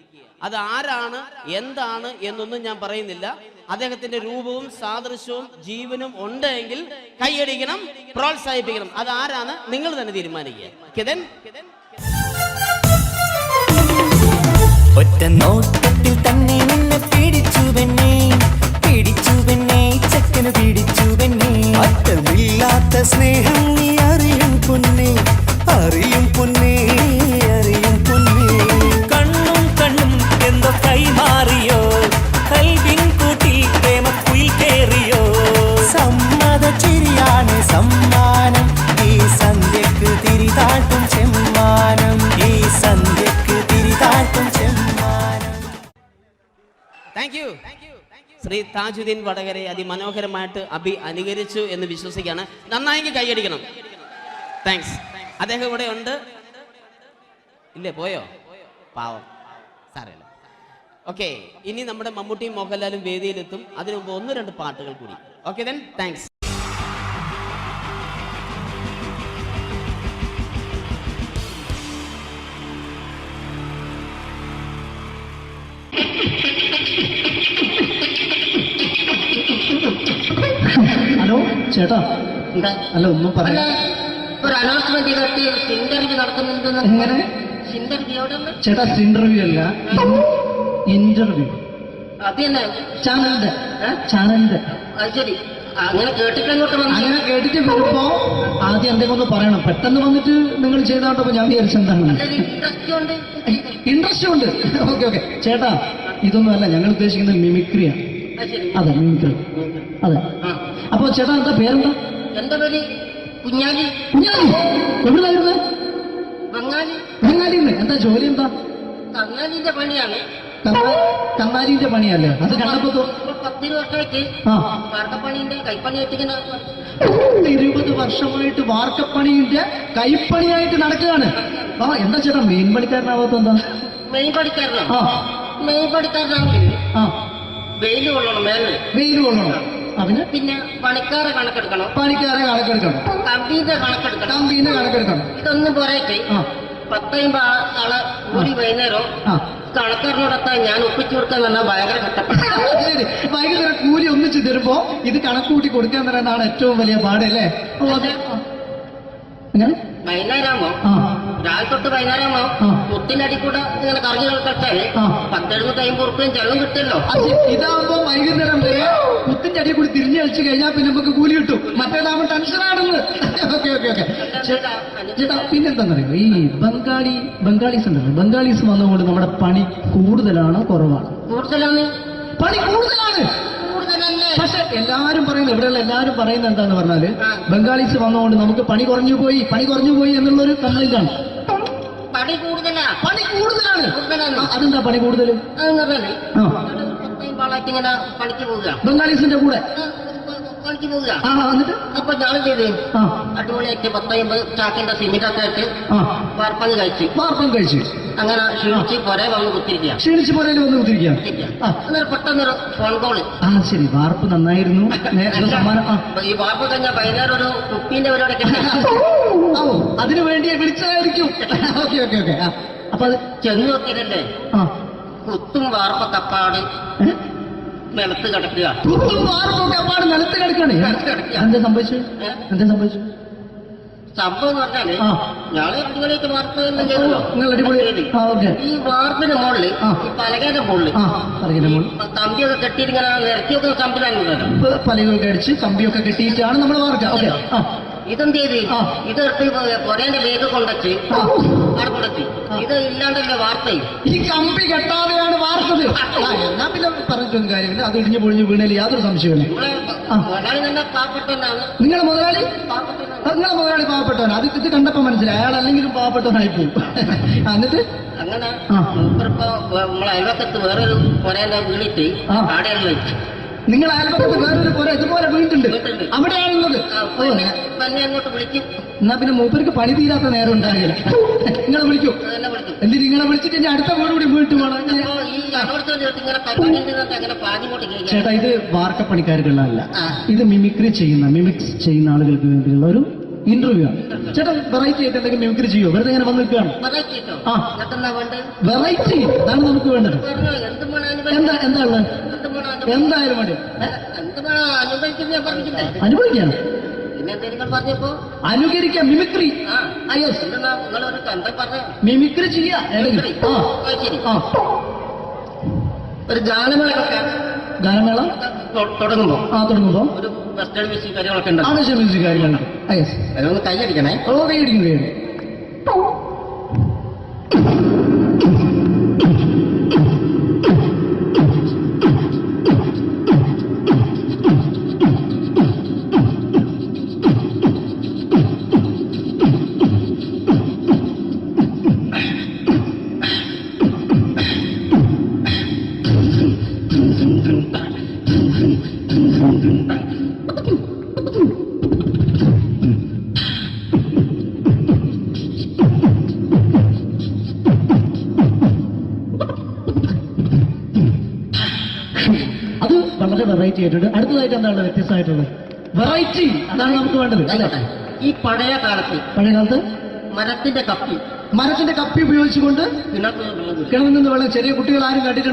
അത് ആരാണ് എന്താണ് എന്നൊന്നും ഞാൻ പറയുന്നില്ല. അദ്ദേഹത്തിന്റെ രൂപവും സാദൃശ്യവും ജീവനും ഉണ്ടെങ്കിൽ കൈയടിക്കണം, പ്രോത്സാഹിപ്പിക്കണം. അത് ആരാണ് നിങ്ങൾ തന്നെ തീരുമാനിക്കുക. ഒറ്റ നോട്ടത്തിൽ തന്നെ നിന്നെ പിടിച്ചു പെണ്ണേ ചക്കന് പിടിച്ചു പെണ്ണേ. അറ്റമില്ലാത്ത സ്നേഹം നീ അറിയും പൊന്നേ, അറിയും പൊന്നേ, അറിയും പൊന്നേ. കണ്ണും എന്തോ കൈമാറിയോ, കൽവിൻ കൂട്ടിൽ പ്രേമക്കുയിൽ കേറിയോ. സമ്മത ചിരിയാണ് സമ്മാനം, ഈ സന്ധ്യക്ക് തിരിതാട്ടും ചെമ്മാനം, ഈ സന്ധ്യക്ക് തിരിതാട്ടും ചെമ്മാനം. Thank you. ശ്രീ താജുദ്ദീൻ വടകരെ അതിമനോഹരമായിട്ട് അബി അനുകരിച്ചു എന്ന് വിശ്വസിക്കുകയാണ്. നന്നായെങ്കിൽ കൈയടിക്കണം. താങ്ക്സ്. അദ്ദേഹം ഇവിടെ ഉണ്ട്. ഇല്ലേ, പോയോ? പാവം, സാരമില്ല. ഓക്കെ, ഇനി നമ്മുടെ മമ്മൂട്ടിയും മോഹൻലാലും വേദിയിലെത്തും. അതിനു മുമ്പ് 1-2 പാട്ടുകൾ കൂടി. Okay then, thanks. ഹലോ ചേട്ടാ, അല്ല ഒന്നും പറയാ. ഒരു അനൗൺസ്മെന്റ് ചെയ്തിട്ട് ഇന്റർവ്യൂ നടക്കുന്നുണ്ടെന്ന്. എങ്ങനെ ചേട്ടാ? ഇന്റർവ്യൂ അല്ല, ഇന്റർവ്യൂ. അത് തന്നെ ചാനലിന്റെ. അത് ശരി, അങ്ങനെ കേട്ടിട്ട് അങ്ങോട്ട് വന്നു. അങ്ങനെ കേട്ടിട്ട് വരുമ്പോ ആദ്യം എന്തെങ്കിലും ഒന്ന് പറയണം. പെട്ടെന്ന് വന്നിട്ട് നിങ്ങൾ ചെയ്താട്ടപ്പോ ഞാൻ വിചാരിച്ചെന്താണ് ഇൻട്രസ്റ്റ് ഉണ്ട്. ഓക്കെ ഓക്കെ ചേട്ടാ, ഇതൊന്നും അല്ല ഞങ്ങൾ ഉദ്ദേശിക്കുന്നത് മിമിക്രിയാണ്. അതെ, മിമിക്രി. അതെ. അപ്പൊ ചേട്ടാ എന്താ പേരെന്താ? എന്റെ പേര് കുഞ്ഞാലി. കുഞ്ഞാലി എവിടുന്നായിരുന്നു? ബംഗാളി. ബംഗാളിന്ന്. എന്താ ജോലി? എന്താ? കങ്ങാലിന്റെ പണിയാണ്. കന്നാലിന്റെ പണിയല്ലേ? അത് കണ്ടപ്പോ 10 വർഷമായിട്ട് വാർക്കപ്പണിന്റെ കൈപ്പണിയായിട്ട് 20 വർഷമായിട്ട് വാർക്കപ്പണിന്റെ കൈപ്പണിയായിട്ട് നടക്കുകയാണ്. ആ എന്താ ചേട്ടാ മെയിൻ പണിക്കാരനാവാത്ത? എന്താ മെയിൻ പണിക്കാരനോ? മെയിൻ പണിക്കാരനാണെങ്കിൽ വെയിൽ കൊള്ളണം, മേലെ വെയിൽ കൊള്ളണം. അതിന് പിന്നെ പണിക്കാരെ കണക്കെടുക്കണം. കമ്പീന്റെ കണക്കെടുക്കണം. ഇതൊന്നും പോരായിട്ട് 10-50 ആളെ ഒരു വൈകുന്നേരം കണക്കാരനോടൊക്കെ ഞാൻ ഒപ്പിച്ചു കൊടുക്കാൻ പറഞ്ഞാൽ ഭയങ്കര കഷ്ടപ്പെട്ടു. വൈകുന്നേരം കൂലി ഒന്നിച്ച് തരുമ്പോ ഇത് കണക്ക് കൂട്ടി കൊടുക്കാൻ തരാനാണ് ഏറ്റവും വലിയ പാടല്ലേ? വൈകുന്നേരമാകുമ്പോ രാവിലെ തൊട്ട് വൈകുന്നേരമാകുമ്പോ മുത്തിന്റെ അടി കൂടെ ഇങ്ങനെ കറങ്ങി കളിച്ചാല് 10-70-50 ഉറുപ്പിയും ചെലവും കിട്ടുമല്ലോ. ഇതാകുമ്പോ വൈകുന്നേരം വരെ മുത്തിന്റെ അടി കൂടി തിരിഞ്ഞു കളിച്ചു കഴിഞ്ഞാൽ പിന്നെ നമുക്ക് കൂലി കിട്ടും. മറ്റേതാകുമ്പോ ടെൻഷനാണെന്ന്. ഓക്കെ ഓക്കെ ഓക്കെ ചേട്ടാ, പിന്നെന്താണെന്നറിയോ, ഈ ബംഗാളീസ് ഉണ്ടല്ലോ, ബംഗാളീസ് വന്നുകൊണ്ട് നമ്മുടെ പണി കൂടുതലാണോ കുറവാണോ? കൂടുതലാണ്. പണി കൂടുതലാണ്. പക്ഷെ എല്ലാരും പറയുന്നത്, ഇവിടെയുള്ള എല്ലാരും പറയുന്നത് എന്താന്ന് പറഞ്ഞാല് ബംഗാളീസ് വന്നുകൊണ്ട് നമുക്ക് പണി കുറഞ്ഞു പോയി എന്നുള്ളൊരു കംപ്ലൈന്റാണ്. പണി കൂടുതലാണ്. അതെന്താ പണി കൂടുതൽ? പണിക്ക് പോവുക ബംഗാളീസിന്റെ കൂടെ പണിക്ക് പോവുക. എന്നിട്ട് അപ്പൊ ഞാൻ ചെയ്ത് അടിപൊളിയായിട്ട് 10-50 ചാക്കിന്റെ സിമെന്റൊക്കെ ആയിട്ട് വാർപ്പങ്ങ് കഴിച്ചു. അങ്ങനെ ക്ഷീണിച്ച് പുറേ വന്ന് കുത്തിരിക്കുക. അന്നേരം പെട്ടെന്നൊരു ഫോൺ കോള്. ശരി, വാർപ്പ് നന്നായിരുന്നു. ഈ വാർപ്പ് കഴിഞ്ഞ വൈകുന്നേരം ഒരു കുപ്പീന്റെ പരിപാടി അതിനു വേണ്ടി വിളിച്ചതായിരിക്കും. Okay okay okay. അപ്പൊ അത് ചെന്ന് നോക്കിയതല്ലേ, കുത്തും വാർപ്പ കപ്പാട് നിലത്ത് കിടക്കുക. നിലത്ത് കിടക്കാണ്. എന്താ സംഭവിച്ചു? സംഭവം എന്ന് പറഞ്ഞാല് ഞാള് അടിപൊളിയായിട്ട് വാർപ്പ് ചെയ്തല്ലോ. ഈ വാർപ്പിന്റെ മുകളില് ഈ പലകയുടെ മുകളില് കമ്പിയൊക്കെ കെട്ടിയിട്ട് ഇങ്ങനെ നിരത്തിയൊക്കെ സംവിധാനം പലകൊക്കെ അടിച്ച് കമ്പിയൊക്കെ കെട്ടിയിട്ടാണ് നമ്മൾ വാർക്കുക. ഇതെന്ത് ചെയ്ത് ഇതെടുത്ത് കൊറേന്റെ വേഗം കൊണ്ടച്ച് അവിടെ കൊണ്ടച്ച് ഇത് ഇല്ലാണ്ടല്ലേ വാർത്തയും. ഈ കമ്പി കെട്ടാതെയാണ് വാർത്തത്. എന്നാ പിന്നെ പറഞ്ഞിട്ടൊന്നും കാര്യമില്ല. അത് ഇടിഞ്ഞു പൊളിഞ്ഞു വീണേൽ യാതൊരു സംശയമില്ല. മുതലാളി തന്നെ പാവപ്പെട്ടവനാണ്. നിങ്ങളെ മുതലാളി പാവപ്പെട്ടവനാണ്. അത് ഇത് കണ്ടപ്പോ മനസ്സിലായി അയാൾ അല്ലെങ്കിലും പാവപ്പെട്ടവനായി പോകും. എന്നിട്ട് അങ്ങനെ മൂപ്പറിപ്പോ നമ്മളെ അയൽവക്കത്ത് വേറൊരു കൊറേന്റെ വീണിട്ട് ആടെയാണ് വെച്ചു. നിങ്ങൾ അയൽപക്കത്ത് വേറൊരു പുര ഇതുപോലെ വീട്ടുണ്ട്, അവിടെയാണുള്ളത്. ഓ, അങ്ങോട്ട് വിളിക്കും. എന്നാ പിന്നെ മൂപ്പർക്ക് പണി തീരാത്ത നേരം ഉണ്ടാകില്ല. നിങ്ങളെ വിളിക്കൂ. എന്തിന് നിങ്ങളെ വിളിച്ചിട്ട് ഇനി അടുത്ത വീട് കൂടി വീട്ടു പോകണം. ചേട്ടാ, ഇത് വാർക്കപ്പണിക്കാർക്കുള്ളതല്ല, ഇത് മിമിക്രി മിമിക്സ് ചെയ്യുന്ന ആളുകൾക്ക് വേണ്ടിയുള്ള ഒരു ഇന്റർവ്യൂ ആണ്. ചേട്ടാ, വെറൈറ്റി ആയിട്ട് എന്തെങ്കിലും മിമിക്രി ചെയ്യോ? വെറുതെ ഇങ്ങനെ വന്ന് നിൽക്കുകയാണ്. ആ, വെറൈറ്റി അതാണ് നമുക്ക് വേണ്ടത്. എന്താ ഉള്ളത്? എന്തായാലും മതി. അനുഭവിക്കാനോ? അനുകരിക്കാം. മിമിക്രി. മിമിക്രി ചെയ്യാ. ഒരു ഗാനമേള തുടങ്ങുമ്പോ ഒരു വെസ്റ്റേൺ മ്യൂസിക് കാര്യങ്ങളൊക്കെ ഉണ്ട്. മ്യൂസിക് കാര്യങ്ങളുണ്ട്. അതൊന്ന് കൈയടിക്കണേ. കൈയടിക്കുന്നു. അത് വളരെ വെറൈറ്റി ആയിട്ടുണ്ട്. അടുത്തതായിട്ട് എന്താണ് വ്യത്യസ്തമായിട്ടുള്ളത്? വെറൈറ്റി അതാണ് നമുക്ക് വേണ്ടത്. ഈ പഴയ കാലത്ത് മരത്തിന്റെ കപ്പി ഉപയോഗിച്ചുകൊണ്ട് കിണറിൽ നിന്ന് വെള്ളം ചെറിയ കുട്ടികൾ ആരും കണ്ടിട്ടുണ്ട്?